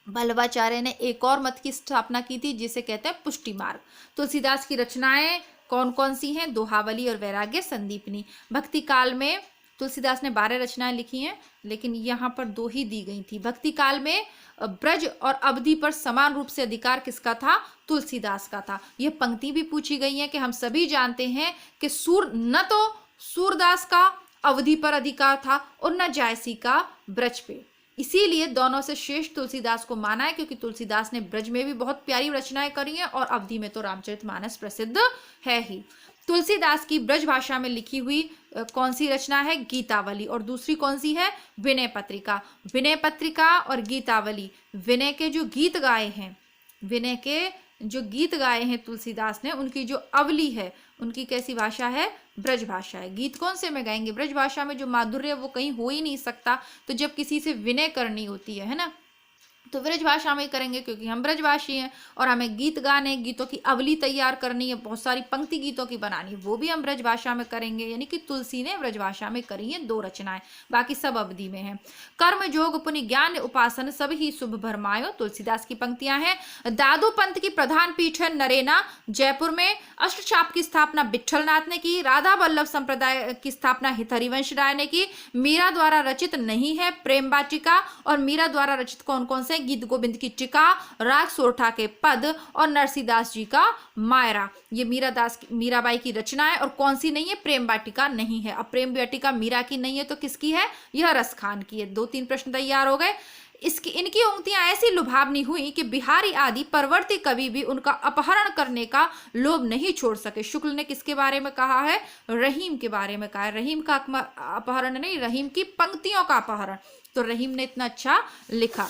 वल्लभाचार्य ने एक और मत की स्थापना की थी जिसे कहते हैं पुष्टि मार्ग। तुलसीदास की रचनाएं कौन कौन सी हैं? दोहावली और वैराग्य संदीपनी। भक्ति काल में तुलसीदास ने 12 रचनाएं लिखी हैं, लेकिन यहाँ पर 2 ही दी गई थी। भक्ति काल में ब्रज और अवधि पर समान रूप से अधिकार किसका था? तुलसीदास का था। यह पंक्ति भी पूछी गई है कि हम सभी जानते हैं कि न तो सूरदास का अवधि पर अधिकार था और न जायसी का ब्रज पे। इसीलिए दोनों से श्रेष्ठ तुलसीदास को माना है, क्योंकि तुलसीदास ने ब्रज में भी बहुत प्यारी रचनाएं करी हैं और अवधि में तो रामचरितमानस प्रसिद्ध है ही। तुलसीदास की ब्रज भाषा में लिखी हुई कौन सी रचना है? गीतावली। और दूसरी कौन सी है? विनय पत्रिका। विनय पत्रिका और गीतावली, विनय के जो गीत गाए हैं, विनय के जो गीत गाए हैं तुलसीदास ने, उनकी जो अवली है, उनकी कैसी भाषा है? ब्रज भाषा है। गीत कौन से में गाएंगे? ब्रज भाषा में जो माधुर्य वो कहीं हो ही नहीं सकता। तो जब किसी से विनय करनी होती है ना, तो ब्रज भाषा में ही करेंगे, क्योंकि हम ब्रजभाषी हैं और हमें गीत गाने, गीतों की अवली तैयार करनी है, बहुत सारी पंक्ति गीतों की बनानी है, वो भी हम ब्रज भाषा में करेंगे। यानी कि तुलसी ने ब्रज भाषा में करी है 2 रचनाएं, बाकी सब अवधि में है। कर्म जोग पुनि ज्ञान उपासन सब ही शुभ भरमायो, तुलसीदास की पंक्तियां हैं। दादू पंथ की प्रधान पीठ है नरेना, जयपुर में। अष्टचाप की स्थापना विट्ठलनाथ ने की। राधा वल्लभ संप्रदाय की स्थापना हितहरिवंश राय ने की। मीरा द्वारा रचित नहीं है प्रेम वाटिका, और मीरा द्वारा रचित कौन कौन से? गीत गोविंद की टिका, राग सोरठा के पद और नरसिंहदास जी का मायरा। ये मीराबाई की रचना है। और कौन सी नहीं है? प्रेम वाटिका नहीं है। अब प्रेम वाटिका मीरा की नहीं है तो किसकी है? यह रस खान की है। 2-3 प्रश्न तैयार हो गए। इनकी उक्तियां ऐसी लुभावनी हुई कि बिहारी आदि परवर्ती कवि भी उनका अपहरण करने का लोभ नहीं छोड़ सके। शुक्ल ने किसके बारे में कहा है? रहीम के बारे में कहा है। रहीम का अपहरण नहीं, रहीम की पंक्तियों का अपहरण। तो रहीम ने इतना अच्छा लिखा।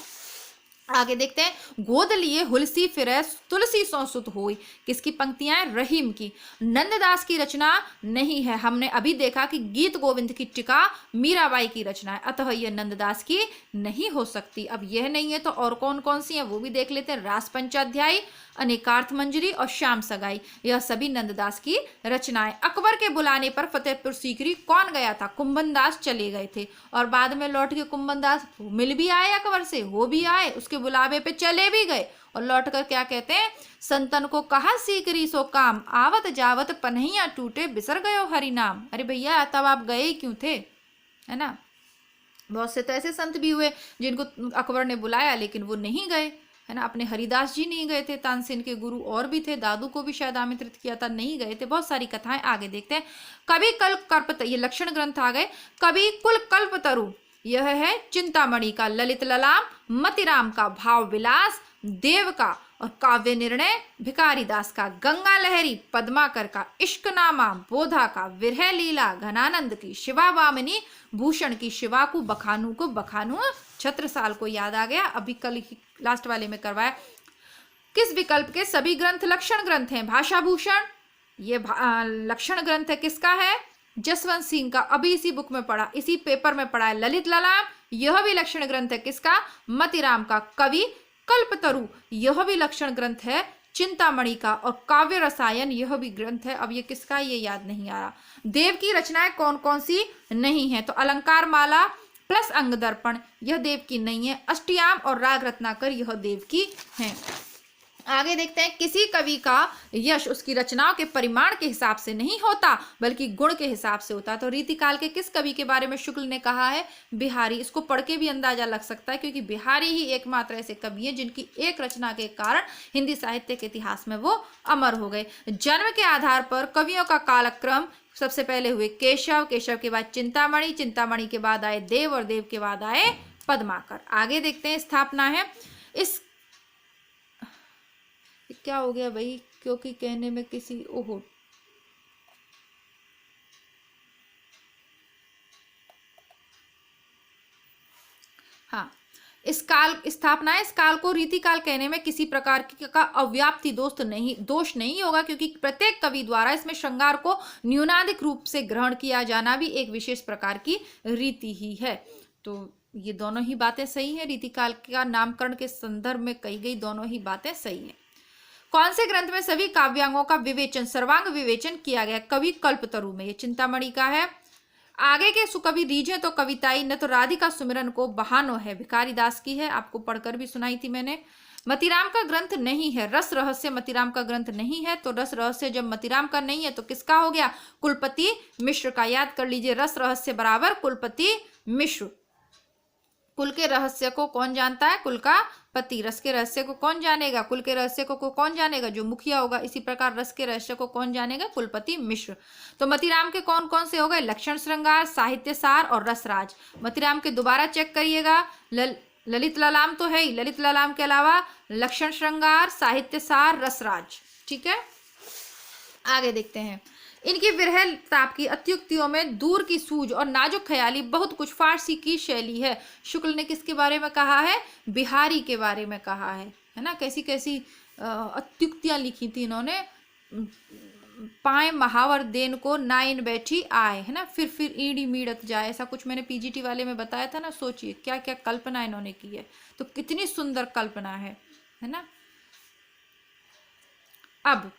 आगे देखते हैं। गोद लिए हुलसी फिरे तुलसी सो सुत होई, किसकी पंक्तियां हैं? रहीम की। नंददास की रचना नहीं है। हमने अभी देखा कि गीत गोविंद की टिका मीराबाई की रचना है, अतः यह नंददास की नहीं हो सकती। अब यह नहीं है तो और कौन कौन सी है वो भी देख लेते हैं। रास पंचाध्यायी, अनेकार्थ मंजरी और श्याम सगाई, यह सभी नंददास की रचनाएं। अकबर के बुलाने पर फतेहपुर सीकरी कौन गया था? कुंभन दास चले गए थे और बाद में लौट के कुंभन दास मिल भी आए अकबर से, हो भी आए, उसके बुलावे पे चले भी गए और लौट कर क्या कहते हैं? संतन को कहा सीकरी सो काम, आवत जावत पनहिया टूटे बिसर गयो हरि नाम। अरे भैया तब आप गए क्यों थे? है ना। बहुत से तो ऐसे संत भी हुए जिनको अकबर ने बुलाया लेकिन वो नहीं गए, है ना। अपने हरिदास जी नहीं गए थे, तानसेन के गुरु और भी थे, दादू को भी शायद आमंत्रित किया था, नहीं गए थे। बहुत सारी कथाएं। आगे देखते हैं। कवि कल्प कल्प, ये लक्षण ग्रंथ आ गए। कवि कुल कल्प तरु, यह है चिंतामणि का। ललित ललाम, मतिराम का भाव विलास, देव का और काव्य निर्णय भिखारी दास का। गंगा लहरी पद्माकर का इश्कनामा, बोधा का विरह लीला, घनानंद की शिवा वामिनी, भूषण की शिवा को बखानू छत्रसाल को याद आ गया। अभी कल लास्ट वाले में करवाया। किस विकल्प के सभी ग्रंथ लक्षण ग्रंथ हैं? भाषा भूषण ये लक्षण ग्रंथ है। किसका है? जसवंत सिंह का। अभी इसी बुक में पढ़ा, इसी पेपर में पढ़ा है। ललित ललाम यह भी लक्षण ग्रंथ है। किसका? मतिराम का। कवि कल्पतरु यह भी लक्षण ग्रंथ है चिंतामणि का। और काव्य रसायन यह भी ग्रंथ है। अब ये किसका? ये याद नहीं आ रहा। देव की रचनाएं कौन कौन सी नहीं है? तो अलंकार माला प्लस अंग दर्पण यह देव की नहीं है। अष्टयाम और राग रत्नाकर यह देव की हैं। आगे देखते हैं। किसी कवि का यश उसकी रचनाओं के परिमाण के हिसाब से नहीं होता बल्कि गुण के हिसाब से होता। तो रीतिकाल के किस कवि के बारे में शुक्ल ने कहा है? बिहारी। इसको पढ़ के भी अंदाजा लग सकता है क्योंकि बिहारी ही एकमात्र ऐसे कवि हैं जिनकी एक रचना के कारण हिंदी साहित्य के इतिहास में वो अमर हो गए। जन्म के आधार पर कवियों का कालक्रम सबसे पहले हुए केशव, केशव के बाद चिंतामणि, चिंतामणि के बाद आए देव और देव के बाद आए पद्माकर। आगे देखते हैं। स्थापना है। इस क्या हो गया भाई? क्योंकि कहने में किसी ओहो हाँ, इस काल स्थापना है। इस काल को रीतिकाल कहने में किसी प्रकार का अव्याप्ति दोष नहीं होगा क्योंकि प्रत्येक कवि द्वारा इसमें श्रृंगार को न्यूनाधिक रूप से ग्रहण किया जाना भी एक विशेष प्रकार की रीति ही है। तो ये दोनों ही बातें सही है। रीतिकाल का नामकरण के संदर्भ में कही गई दोनों ही बातें सही है। कौन से ग्रंथ में सभी काव्यांगों का विवेचन, सर्वांग विवेचन किया गया? कवि कल्पतरु में। ये चिंतामणि का है। आगे के सुकवि रीझे तो कविताई न तो राधिका सुमिरन को बहानो है, भिखारी दास की है। आपको पढ़कर भी सुनाई थी मैंने। मतिराम का ग्रंथ नहीं है। रस रहस्य मतिराम का ग्रंथ नहीं है। तो रस रहस्य जब मतिराम का नहीं है तो किसका हो गया? कुलपति मिश्र का। याद कर लीजिए, रस रहस्य बराबर कुलपति मिश्र। कुल के रहस्य को कौन जानता है? कुल का पति। रस के रहस्य को कौन जानेगा? कुल के रहस्य को कौन जानेगा? जो मुखिया होगा। इसी प्रकार रस के रहस्य को कौन जानेगा? कुलपति मिश्र। तो मतीराम के कौन कौन से हो गए? लक्षण श्रृंगार, साहित्य सार और रसराज। मतीराम के दोबारा चेक करिएगा। ललित ललाम तो है ही, ललित ललाम के अलावा लक्षण श्रृंगार, साहित्य सार, रसराज। ठीक है, आगे देखते हैं। इनकी विरह ताप की अत्युक्तियों में दूर की सूझ और नाजुक ख्याली बहुत कुछ फारसी की शैली है। शुक्ल ने किसके बारे में कहा है? बिहारी के बारे में कहा है ना। कैसी कैसी अत्युक्तियां लिखी थी इन्होंने। पाए महावर देन को नाइन बैठी आए, है ना। फिर ईड़ी मीड़त जाए, ऐसा कुछ मैंने पीजीटी वाले में बताया था ना। सोचिए क्या क्या कल्पना इन्होंने की है, तो कितनी सुंदर कल्पना है ना। अब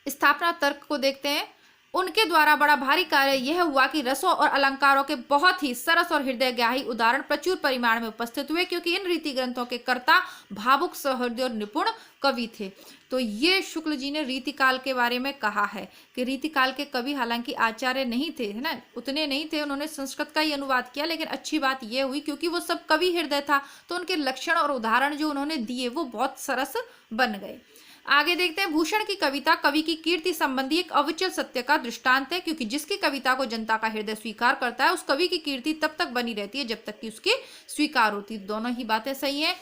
स्थापना तर्क को देखते हैं। उनके द्वारा बड़ा भारी कार्य यह हुआ कि रसों और अलंकारों के बहुत ही सरस और हृदयग्राही उदाहरण प्रचुर परिमाण में उपस्थित हुए, क्योंकि इन रीति ग्रंथों के कर्ता भावुक, सहृदय और निपुण कवि थे। तो ये शुक्ल जी ने रीतिकाल के बारे में कहा है कि रीतिकाल के कवि हालांकि आचार्य नहीं थे, है ना, उतने नहीं थे, उन्होंने संस्कृत का ही अनुवाद किया, लेकिन अच्छी बात यह हुई क्योंकि वो सब कवि हृदय था, तो उनके लक्षण और उदाहरण जो उन्होंने दिए वो बहुत सरस बन गए। आगे देखते हैं। भूषण की कविता कवि की कीर्ति संबंधी एक अविचल सत्य का दृष्टांत है, क्योंकि जिसकी कविता को जनता का हृदय स्वीकार करता है उस कवि की कीर्ति तब तक बनी रहती है जब तक कि उसकी स्वीकार होती है। दोनों ही बातें सही हैं।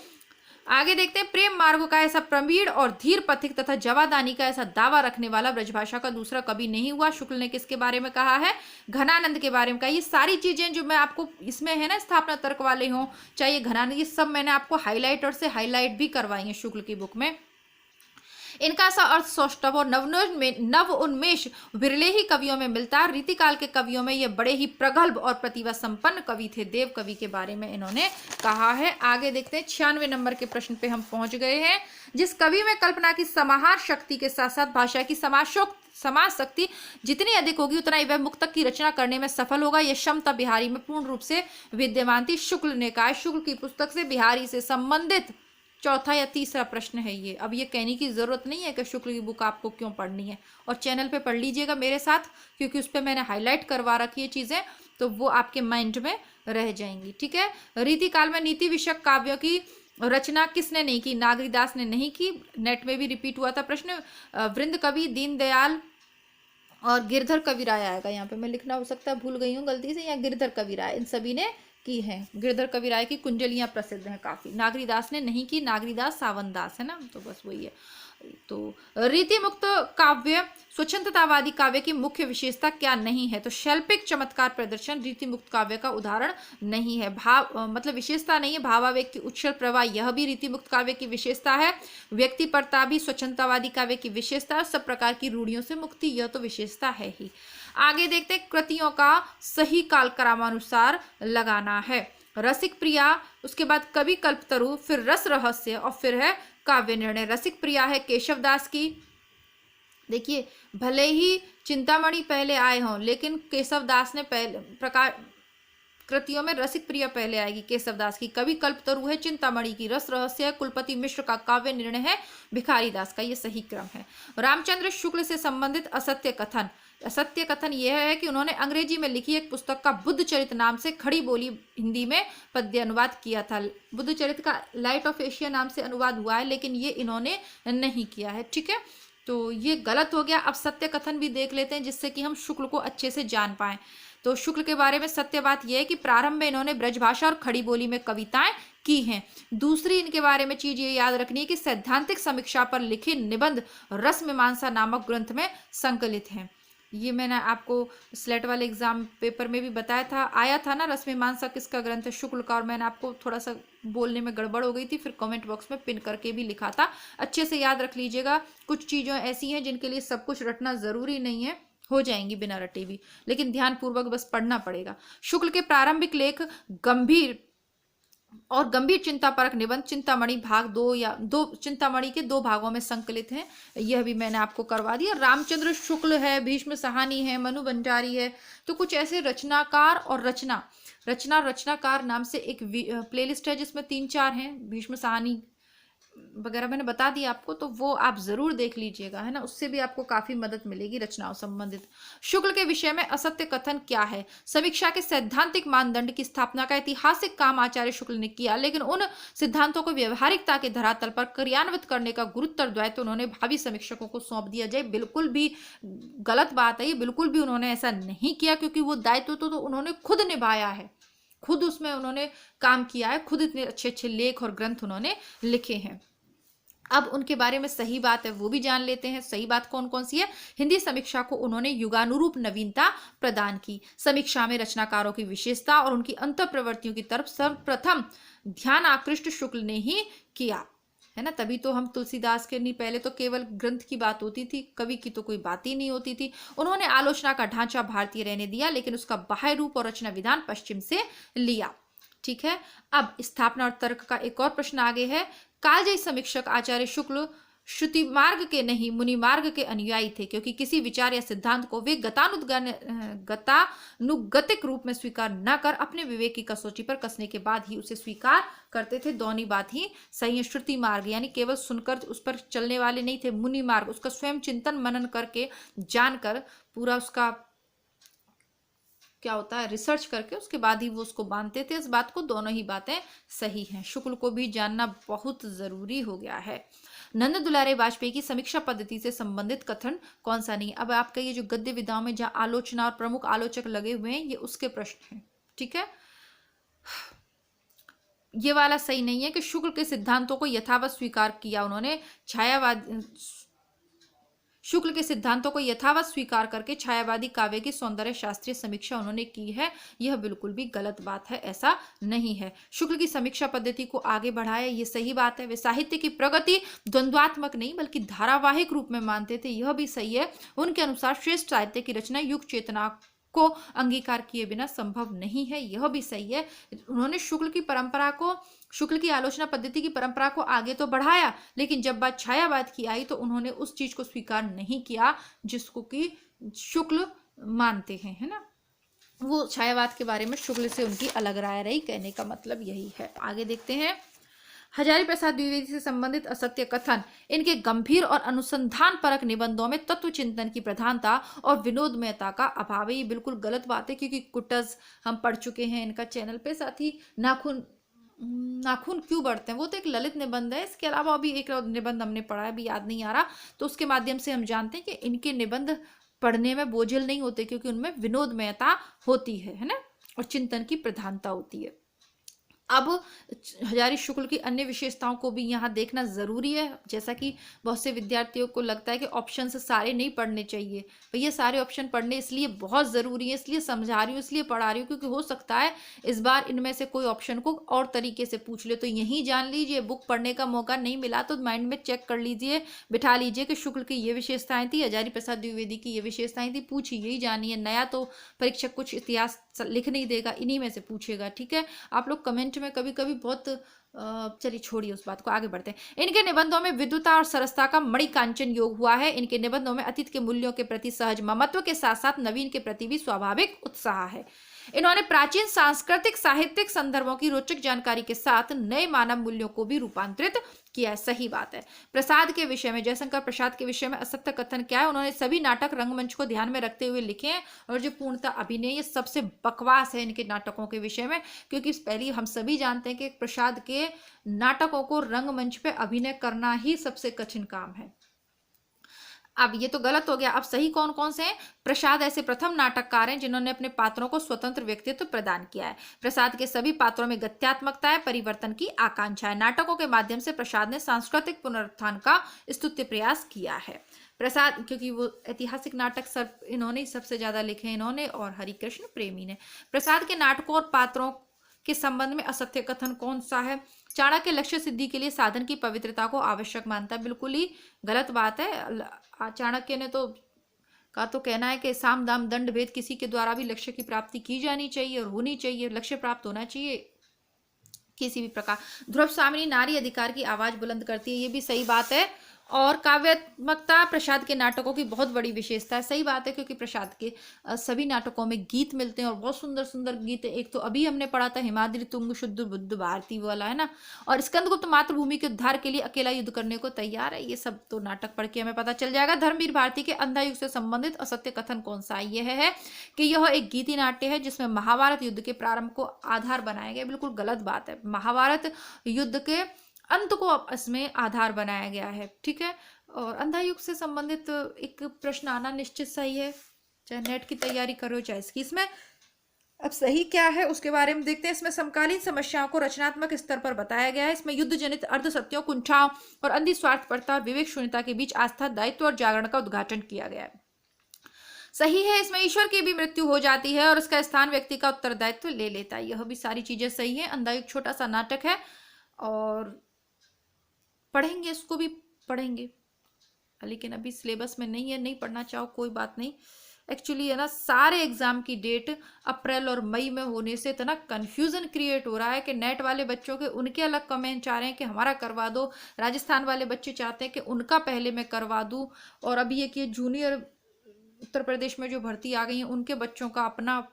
आगे देखते हैं। प्रेम मार्ग का ऐसा प्रवीण और धीर पथिक तथा जवादानी का ऐसा दावा रखने वाला ब्रजभाषा का दूसरा कवि नहीं हुआ। शुक्ल ने किसके बारे में कहा है? घनानंद के बारे में कहा। ये सारी चीजें जो मैं आपको इसमें है ना, स्थापना तर्क वाले हों चाहे घनानंद, ये सब मैंने आपको हाईलाइटर से हाईलाइट भी करवाई है शुक्ल की बुक में। इनका सा अर्थ सौष्ठव और नव उन्मेष विरले ही कवियों में मिलता है। रीतिकाल के कवियों में ये बड़े ही प्रगल्भ और प्रतिभा संपन्न कवि थे। देव कवि के बारे में इन्होंने कहा है। आगे देखते हैं। 96 नंबर के प्रश्न पे हम पहुंच गए हैं। जिस कवि में कल्पना की समाहार शक्ति के साथ साथ भाषा की समाज शक्ति जितनी अधिक होगी उतना ही वह मुक्तक की रचना करने में सफल होगा। यह क्षमता बिहारी में पूर्ण रूप से विद्यमान थी। शुक्ल ने कहा। शुक्ल की पुस्तक से बिहारी से संबंधित चौथा या तीसरा प्रश्न है ये। अब ये कहने की जरूरत नहीं है कि शुक्ल की बुक आपको क्यों पढ़नी है, और चैनल पे पढ़ लीजिएगा मेरे साथ, क्योंकि उस पर मैंने हाईलाइट करवा रखी है चीजें, तो वो आपके माइंड में रह जाएंगी। ठीक है। रीतिकाल में नीति विषयक काव्यों की रचना किसने नहीं की? नागरीदास ने नहीं की। नेट में भी रिपीट हुआ था प्रश्न। वृंद कवि, दीनदयाल और गिरधर कविराय आएगा यहाँ पे। मैं लिखना हो सकता है भूल गई हूँ गलती से, या गिरधर कविराय, इन सभी ने की है। गिरधर कविराय की कुंजलियां प्रसिद्ध हैं काफी। नागरीदास ने नहीं की। नागरीदास सावनदास है ना, तो बस वही है। तो रीति मुक्त काव्य स्वच्छंदतावादी काव्य की मुख्य विशेषता क्या नहीं है? तो शैल्पिक चमत्कार प्रदर्शन रीति मुक्त काव्य का उदाहरण नहीं है। मतलब विशेषता नहीं है। भावावेग की उच्छल प्रवाह, यह भी रीति मुक्त काव्य की विशेषता है। व्यक्तिपरता भी स्वच्छंदतावादी काव्य की विशेषता है। सब प्रकार की रूढ़ियों से मुक्ति, यह तो विशेषता है ही। आगे देखते हैं। कृतियों का सही काल क्रमानुसार लगाना है। रसिक प्रिया, उसके बाद कवि कल्पतरु, फिर रस रहस्य और फिर है काव्य निर्णय। रसिक प्रिया है केशवदास की। देखिए, भले ही चिंतामणि पहले आए हों, लेकिन केशवदास ने पहले प्रकार कृतियों में रसिक प्रिया पहले आएगी केशवदास की। कवि कल्पतरु है चिंतामणि की। रस रहस्य है कुलपति मिश्र का। काव्य निर्णय है भिखारी दास का। ये सही क्रम है। रामचंद्र शुक्ल से संबंधित असत्य कथन। असत्य कथन यह है कि उन्होंने अंग्रेजी में लिखी एक पुस्तक का बुद्ध चरित नाम से खड़ी बोली हिंदी में पद्य अनुवाद किया था। बुद्ध चरित का लाइट ऑफ एशिया नाम से अनुवाद हुआ है, लेकिन ये इन्होंने नहीं किया है। ठीक है, तो ये गलत हो गया। अब सत्य कथन भी देख लेते हैं, जिससे कि हम शुक्ल को अच्छे से जान पाएं। तो शुक्ल के बारे में सत्य बात यह है कि प्रारंभ में इन्होंने ब्रजभाषा और खड़ी बोली में कविताएं की हैं। दूसरी इनके बारे में चीज ये याद रखनी है कि सैद्धांतिक समीक्षा पर लिखे निबंध रस मीमांसा नामक ग्रंथ में संकलित हैं। ये मैंने आपको स्लेट वाले एग्जाम पेपर में भी बताया था, आया था ना, रस मीमांसा किसका ग्रंथ है? शुक्ल का। और मैंने आपको थोड़ा सा बोलने में गड़बड़ हो गई थी, फिर कमेंट बॉक्स में पिन करके भी लिखा था। अच्छे से याद रख लीजिएगा। कुछ चीज़ें ऐसी हैं जिनके लिए सब कुछ रटना जरूरी नहीं है, हो जाएंगी बिना रटे भी, लेकिन ध्यान पूर्वक बस पढ़ना पड़ेगा। शुक्ल के प्रारंभिक लेख गंभीर चिंतापरक निबंध चिंतामणि भाग 2 या 2 चिंतामणि के 2 भागों में संकलित हैं। यह भी मैंने आपको करवा दिया। रामचंद्र शुक्ल है, भीष्म साहनी है, मनु भंडारी है। तो कुछ ऐसे रचनाकार और रचनाकार नाम से एक प्लेलिस्ट है जिसमें 3-4 हैं। भीष्म साहनी वगैरह मैंने बता दिया आपको, तो वो आप जरूर देख लीजिएगा, है ना, उससे भी आपको काफी मदद मिलेगी रचनाओं संबंधित। शुक्ल के विषय में असत्य कथन क्या है? समीक्षा के सैद्धांतिक मानदंड की स्थापना का ऐतिहासिक काम आचार्य शुक्ल ने किया, लेकिन उन सिद्धांतों को व्यवहारिकता के धरातल पर क्रियान्वित करने का गुरुतर दायित्व उन्होंने भावी समीक्षकों को सौंप दिया जाए। बिल्कुल भी गलत बात है ये, बिल्कुल भी उन्होंने ऐसा नहीं किया, क्योंकि वो दायित्व तो उन्होंने खुद निभाया है, खुद उसमें उन्होंने काम किया है, खुद इतने अच्छे अच्छे लेख और ग्रंथ उन्होंने लिखे हैं। अब उनके बारे में सही बात है वो भी जान लेते हैं। सही बात कौन कौन सी है? हिंदी समीक्षा को उन्होंने युगानुरूप नवीनता प्रदान की। समीक्षा में रचनाकारों की विशेषता और उनकी अंतः प्रवृत्तियों की तरफ सर्वप्रथम ध्यान आकृष्ट शुक्ल ने ही किया, है ना। तभी तो हम तुलसीदास के नहीं, पहले तो केवल ग्रंथ की बात होती थी, कवि की तो कोई बात ही नहीं होती थी। उन्होंने आलोचना का ढांचा भारतीय रहने दिया, लेकिन उसका बाह्य रूप और रचना विधान पश्चिम से लिया। ठीक है, अब स्थापना और तर्क का एक और प्रश्न आगे है। कालजयी समीक्षक आचार्य शुक्ल श्रुति मार्ग के नहीं मुनि मार्ग के अनुयायी थे, क्योंकि किसी विचार या सिद्धांत को वे गतानुगतिक रूप में स्वीकार न कर अपने विवेक की कसौटी पर कसने के बाद ही उसे स्वीकार करते थे। दोनों बात ही सही है। श्रुति मार्ग यानी केवल सुनकर उस पर चलने वाले नहीं थे। मुनि मार्ग उसका स्वयं चिंतन मनन करके जानकर पूरा उसका क्या होता है रिसर्च करके उसके बाद ही वो उसको मानते थे। इस बात को दोनों ही बातें सही हैं। शुक्ल को भी जानना बहुत जरूरी हो गया है। नंद दुलारे वाजपेयी की समीक्षा पद्धति से संबंधित कथन कौन सा नहीं? अब आपका ये जो गद्य विधाओं में जहां आलोचना और प्रमुख आलोचक लगे हुए हैं, ये उसके प्रश्न हैं। ठीक है, ये वाला सही नहीं है कि शुक्ल के सिद्धांतों को यथावत स्वीकार किया उन्होंने। शुक्ल के सिद्धांतों को यथावत स्वीकार करके छायावादी काव्य की सौंदर्य शास्त्रीय समीक्षा उन्होंने की है, यह बिल्कुल भी गलत बात है, ऐसा नहीं है। शुक्ल की समीक्षा पद्धति को आगे बढ़ाया, ये सही बात है। वे साहित्य की प्रगति द्वंद्वात्मक नहीं बल्कि धारावाहिक रूप में मानते थे, यह भी सही है। उनके अनुसार श्रेष्ठ साहित्य की रचना युग चेतना को अंगीकार किए बिना संभव नहीं है, यह भी सही है। उन्होंने शुक्ल की आलोचना पद्धति की परंपरा को आगे तो बढ़ाया, लेकिन जब बात छायावाद की आई तो उन्होंने उस चीज को स्वीकार नहीं किया जिसको कि शुक्ल मानते हैं, है ना। वो छायावाद के बारे में शुक्ल से उनकी अलग राय रही, कहने का मतलब यही है। आगे देखते हैं। हजारी प्रसाद द्विवेदी से संबंधित असत्य कथन। इनके गंभीर और अनुसंधान परक निबंधों में तत्व चिंतन की प्रधानता और विनोदमयता का अभाव है। ये बिल्कुल गलत बात है, क्योंकि कुटज हम पढ़ चुके हैं इनका चैनल पे। साथ ही नाखून क्यों बढ़ते हैं, वो तो एक ललित निबंध है। इसके अलावा अभी एक निबंध हमने पढ़ा है, अभी याद नहीं आ रहा, तो उसके माध्यम से हम जानते हैं कि इनके निबंध पढ़ने में बोझिल नहीं होते, क्योंकि उनमें विनोदमयता होती है ना, और चिंतन की प्रधानता होती है। अब हजारी शुक्ल की अन्य विशेषताओं को भी यहाँ देखना जरूरी है। जैसा कि बहुत से विद्यार्थियों को लगता है कि ऑप्शन सारे नहीं पढ़ने चाहिए, भैया सारे ऑप्शन पढ़ने इसलिए बहुत जरूरी है, इसलिए समझा रही हूँ, इसलिए पढ़ा रही हूँ, क्योंकि हो सकता है इस बार इनमें से कोई ऑप्शन को और तरीके से पूछ ले। तो यही जान लीजिए, बुक पढ़ने का मौका नहीं मिला तो माइंड में चेक कर लीजिए, बिठा लीजिए कि शुक्ल की ये विशेषताएं थी, हजारी प्रसाद द्विवेदी की ये विशेषताएं थी, पूछी यही जानी है। नया तो परीक्षक कुछ इतिहास लिख नहीं देगा, इन्हीं में से पूछेगा। ठीक है, आप लोग कमेंट में कभी कभी बहुत चलिए छोड़िए उस बात को, आगे बढ़ते हैं। इनके निबंधों में विद्वता और सरसता का मणिकांचन योग हुआ है। इनके निबंधों में अतीत के मूल्यों के प्रति सहज ममत्व के साथ साथ नवीन के प्रति भी स्वाभाविक उत्साह है। इन्होंने प्राचीन सांस्कृतिक साहित्यिक संदर्भों की रोचक जानकारी के साथ नए मानव मूल्यों को भी रूपांतरित किया है। सही बात है। प्रसाद के विषय में, जयशंकर प्रसाद के विषय में असत्य कथन क्या है? उन्होंने सभी नाटक रंगमंच को ध्यान में रखते हुए लिखे हैं, और जो पूर्णतः अभिनय, ये सबसे बकवास है इनके नाटकों के विषय में, क्योंकि पहले हम सभी जानते हैं कि प्रसाद के नाटकों को रंगमंच पे अभिनय करना ही सबसे कठिन काम है। अब ये तो गलत हो गया। अब सही कौन कौन से हैं? प्रसाद ऐसे प्रथम नाटककार हैं जिन्होंने अपने पात्रों को स्वतंत्र व्यक्तित्व प्रदान किया है। प्रसाद के सभी पात्रों में गत्यात्मकता है, परिवर्तन की आकांक्षा है। नाटकों के माध्यम से प्रसाद ने सांस्कृतिक पुनरुत्थान का स्तुत्य प्रयास किया है। प्रसाद, क्योंकि वो ऐतिहासिक नाटक इन्होंने सबसे ज्यादा लिखे हैं, इन्होंने और हरिकृष्ण प्रेमी ने। प्रसाद के नाटकों और पात्रों के संबंध में असत्य कथन कौन सा है? चाणक्य लक्ष्य सिद्धि के लिए साधन की पवित्रता को आवश्यक मानता है, बिल्कुल ही गलत बात है। चाणक्य ने तो कहना है कि साम दाम दंड भेद किसी के द्वारा भी लक्ष्य की प्राप्ति की जानी चाहिए और होनी चाहिए, लक्ष्य प्राप्त होना चाहिए किसी भी प्रकार। ध्रुव स्वामिनी नारी अधिकार की आवाज बुलंद करती है, ये भी सही बात है। और काव्यात्मकता प्रसाद के नाटकों की बहुत बड़ी विशेषता है। सही बात है, क्योंकि प्रसाद के सभी नाटकों में गीत मिलते हैं और बहुत सुंदर सुंदर गीत है। एक तो अभी हमने पढ़ा था हिमाद्री तुंग शुद्ध बुद्ध भारती वाला, है ना, और स्कंदगुप्त मातृभूमि के उद्धार के लिए अकेला युद्ध करने को तैयार है। ये सब तो नाटक पढ़ के हमें पता चल जाएगा। धर्मवीर भारती के अंधा युग से संबंधित असत्य कथन कौन सा? यह है कि यह एक गीति नाट्य है जिसमें महाभारत युद्ध के प्रारंभ को आधार बनाया गया। बिल्कुल गलत बात है। महाभारत युद्ध के अंत को अब इसमें आधार बनाया गया है, ठीक है। और अंधा युग से संबंधित एक प्रश्न आना निश्चित सही है, चाहे नेट की तैयारी करो चाहे इसकी। इसमें अब सही क्या है उसके बारे में देखते हैं। इसमें समकालीन समस्याओं को रचनात्मक स्तर पर बताया गया है। इसमें युद्ध जनित अर्ध सत्यों, कुंठाओं और अंधी स्वार्थपरता और विवेक शून्यता के बीच आस्था, दायित्व और जागरण का उद्घाटन किया गया है। सही है। इसमें ईश्वर की भी मृत्यु हो जाती है और उसका स्थान व्यक्ति का उत्तरदायित्व ले लेता है। यह भी सारी चीजें सही है। अंधा युग छोटा सा नाटक है और पढ़ेंगे, इसको भी पढ़ेंगे, लेकिन अभी सिलेबस में नहीं है। नहीं पढ़ना चाहो कोई बात नहीं। एक्चुअली है ना, सारे एग्जाम की डेट अप्रैल और मई में होने से इतना कंफ्यूजन क्रिएट हो रहा है कि नेट वाले बच्चों के उनके अलग कमेंट चाह रहे हैं कि हमारा करवा दो, राजस्थान वाले बच्चे चाहते हैं कि उनका पहले मैं करवा दूं, और अभी ये कि जूनियर उत्तर प्रदेश में जो भर्ती आ गई है उनके बच्चों का अपना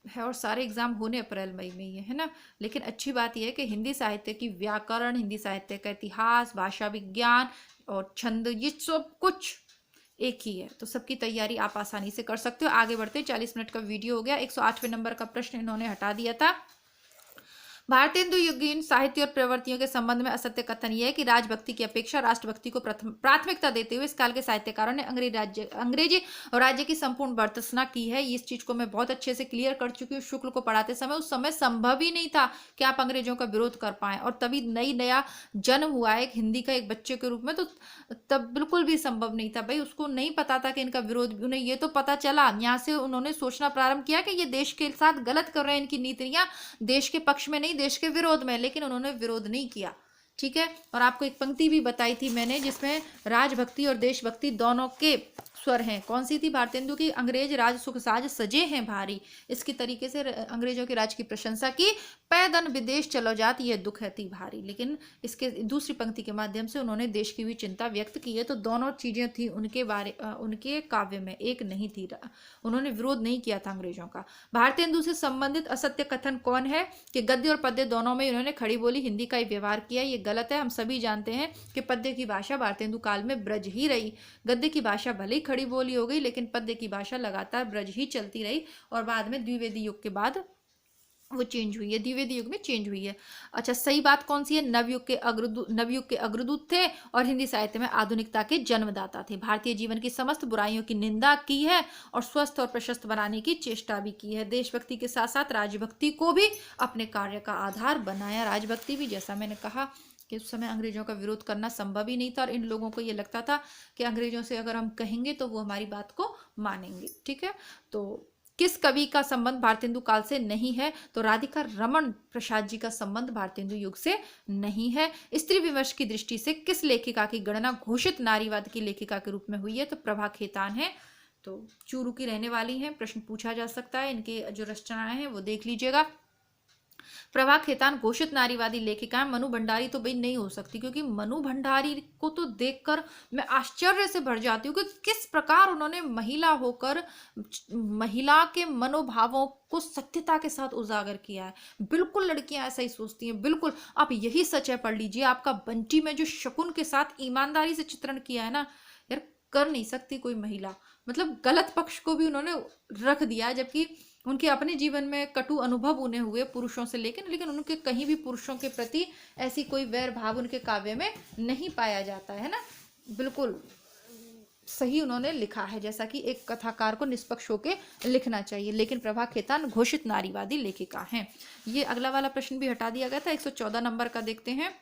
है, और सारे एग्जाम होने अप्रैल मई में ही है ना। लेकिन अच्छी बात यह है कि हिंदी साहित्य की व्याकरण, हिंदी साहित्य का इतिहास, भाषा विज्ञान और छंद, ये सब कुछ एक ही है, तो सबकी तैयारी आप आसानी से कर सकते हो। आगे बढ़ते, 40 मिनट का वीडियो हो गया। 108वें नंबर का प्रश्न इन्होंने हटा दिया था। भारतेंदु युगीन साहित्य और प्रवृत्तियों के संबंध में असत्य कथन यह है कि राजभक्ति की अपेक्षा राष्ट्रभक्ति को प्राथमिकता देते हुए इस काल के साहित्यकारों ने अंग्रेजी और राज्य की संपूर्ण भर्त्सना की है। इस चीज को मैं बहुत अच्छे से क्लियर कर चुकी हूँ। शुक्ल को पढ़ाते समय उस समय संभव ही नहीं था कि आप अंग्रेजों का विरोध कर पाए, और तभी नया जन्म हुआ है एक हिंदी का एक बच्चे के रूप में, तो तब बिल्कुल भी संभव नहीं था भाई। उसको नहीं पता था कि इनका विरोध, उन्हें ये तो पता चला, यहाँ से उन्होंने सोचना प्रारंभ किया कि ये देश के साथ गलत कर रहे हैं, इनकी नीतियां देश के पक्ष में नहीं देश के विरोध में, लेकिन उन्होंने विरोध नहीं किया, ठीक है। और आपको एक पंक्ति भी बताई थी मैंने जिसमें राजभक्ति और देशभक्ति दोनों के स्वर हैं। कौन सी थी? भारतेंदु की, अंग्रेज राज सुख साज सजे हैं भारी। इसकी तरीके से अंग्रेजों के राज की प्रशंसा की। पैदन विदेश चलो जात ये दुख है ती भारी। लेकिन इसके दूसरी पंक्ति के माध्यम से उन्होंने देश की भी चिंता व्यक्त की है। तो दोनों चीजें थी उनके काव्य में, एक नहीं थी। उन्होंने विरोध नहीं किया था अंग्रेजों का। भारतेंदु से संबंधित असत्य कथन कौन है? कि गद्य और पद्य दोनों में इन्होंने खड़ी बोली हिंदी का ही व्यवहार किया। ये गलत है। हम सभी जानते हैं कि पद्य की भाषा भारतेंदु काल में ब्रज ही रही। गद्य की भाषा भले ही खड़ी बोली हो गई, लेकिन पद्य की भाषा लगातार ब्रज ही चलती रही, और बाद में द्विवेदी युग के बाद वो चेंज हुई है, द्विवेदी युग में चेंज हुई है। अच्छा, सही बात कौन सी है? नवयुग के अग्रदूत थे और हिंदी साहित्य में आधुनिकता के जन्मदाता थे। भारतीय जीवन की समस्त बुराइयों की निंदा की है और स्वस्थ और प्रशस्त बनाने की चेष्टा भी की है। देशभक्ति के साथ साथ राजभक्ति को भी अपने कार्य का आधार बनाया। राजभक्ति भी, जैसा मैंने कहा कि उस समय अंग्रेजों का विरोध करना संभव ही नहीं था, और इन लोगों को ये लगता था कि अंग्रेजों से अगर हम कहेंगे तो वो हमारी बात को मानेंगे, ठीक है। तो किस कवि का संबंध भारतेंदु काल से नहीं है? तो राधिका रमन प्रसाद जी का संबंध भारतेंदु युग से नहीं है। स्त्री विमर्श की दृष्टि से किस लेखिका की गणना घोषित नारीवाद की लेखिका के रूप में हुई है? तो प्रभा खेतान है, तो चूरू की रहने वाली हैं। प्रश्न पूछा जा सकता है, इनके जो रचनाएं हैं वो देख लीजिएगा। प्रभा खेतान घोषित नारीवादी लेखिका है। मनु भंडारी तो भाई नहीं हो सकती, क्योंकि मनु भंडारी को तो देखकर मैं आश्चर्य से भर जाती हूँ कि किस प्रकार उन्होंने महिला होकर महिला के मनोभावों को सत्यता के साथ उजागर किया है। बिल्कुल लड़कियां ऐसा ही सोचती हैं, बिल्कुल। आप यही सच है, पढ़ लीजिए। आपका बंटी में जो शकुन के साथ ईमानदारी से चित्रण किया है ना, यार कर नहीं सकती कोई महिला। मतलब गलत पक्ष को भी उन्होंने रख दिया, जबकि उनके अपने जीवन में कटु अनुभव उन्हें हुए पुरुषों से, लेकिन उनके कहीं भी पुरुषों के प्रति ऐसी कोई वैर भाव उनके काव्य में नहीं पाया जाता है ना। बिल्कुल सही उन्होंने लिखा है, जैसा कि एक कथाकार को निष्पक्ष होकर लिखना चाहिए। लेकिन प्रभा खेतान घोषित नारीवादी लेखिका हैं। ये अगला वाला प्रश्न भी हटा दिया गया था। 114 नंबर का देखते हैं।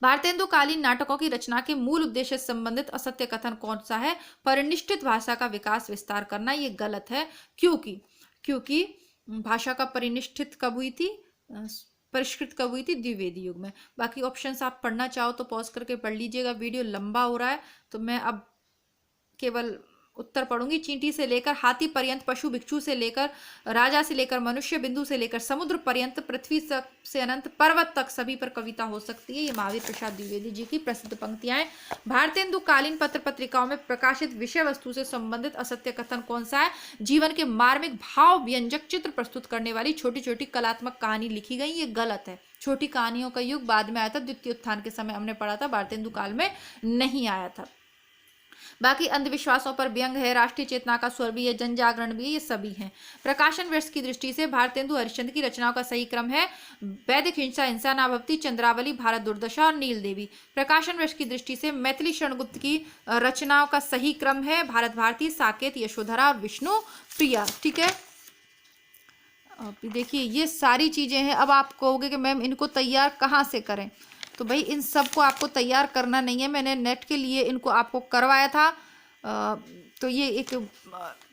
भारतेंदु कालीन नाटकों की रचना के मूल उद्देश्य से संबंधित असत्य कथन कौन सा है? परिनिष्ठित भाषा का विकास विस्तार करना। ये गलत है। क्योंकि भाषा का परिनिष्ठित कब हुई थी, परिष्कृत कब हुई थी? द्विवेदी युग में। बाकी ऑप्शंस आप पढ़ना चाहो तो पॉज करके पढ़ लीजिएगा, वीडियो लंबा हो रहा है तो मैं अब केवल उत्तर पढ़ूंगी। चींटी से लेकर हाथी पर्यंत, पशु भिक्षु से लेकर राजा से लेकर मनुष्य, बिंदु से लेकर समुद्र पर्यंत, पृथ्वी से अनंत पर्वत तक सभी पर कविता हो सकती है। ये महावीर प्रसाद द्विवेदी जी की प्रसिद्ध पंक्तियां हैं। भारतेंदुकालीन पत्र पत्रिकाओं में प्रकाशित विषय वस्तु से संबंधित असत्य कथन कौन सा है? जीवन के मार्मिक भाव व्यंजक चित्र प्रस्तुत करने वाली छोटी छोटी कलात्मक कहानी लिखी गई, ये गलत है। छोटी कहानियों का युग बाद में आया था, द्वितीय उत्थान के समय हमने पढ़ा था, भारतेंदु काल में नहीं आया था। बाकी अंधविश्वासों पर व्यंग है, राष्ट्रीय चेतना का स्वर भी है, जन जागरण भी है, ये सभी हैं। प्रकाशन वर्ष की दृष्टि से भारतेंदु हरिश्चंद्र की रचनाओं का सही क्रम है वैदिक हिंसा, हिंसा नाभवती, चंद्रावली, भारत दुर्दशा और नील देवी। प्रकाशन वर्ष की दृष्टि से मैथिली शरणगुप्त की रचनाओं का सही क्रम है भारत भारती, साकेत, यशोधरा और विष्णु प्रिया। ठीक है, देखिए ये सारी चीजें हैं। अब आप कहोगे कि मैम इनको तैयार कहाँ से करें, तो भाई इन सब को आपको तैयार करना नहीं है, मैंने नेट के लिए इनको आपको करवाया था। तो ये एक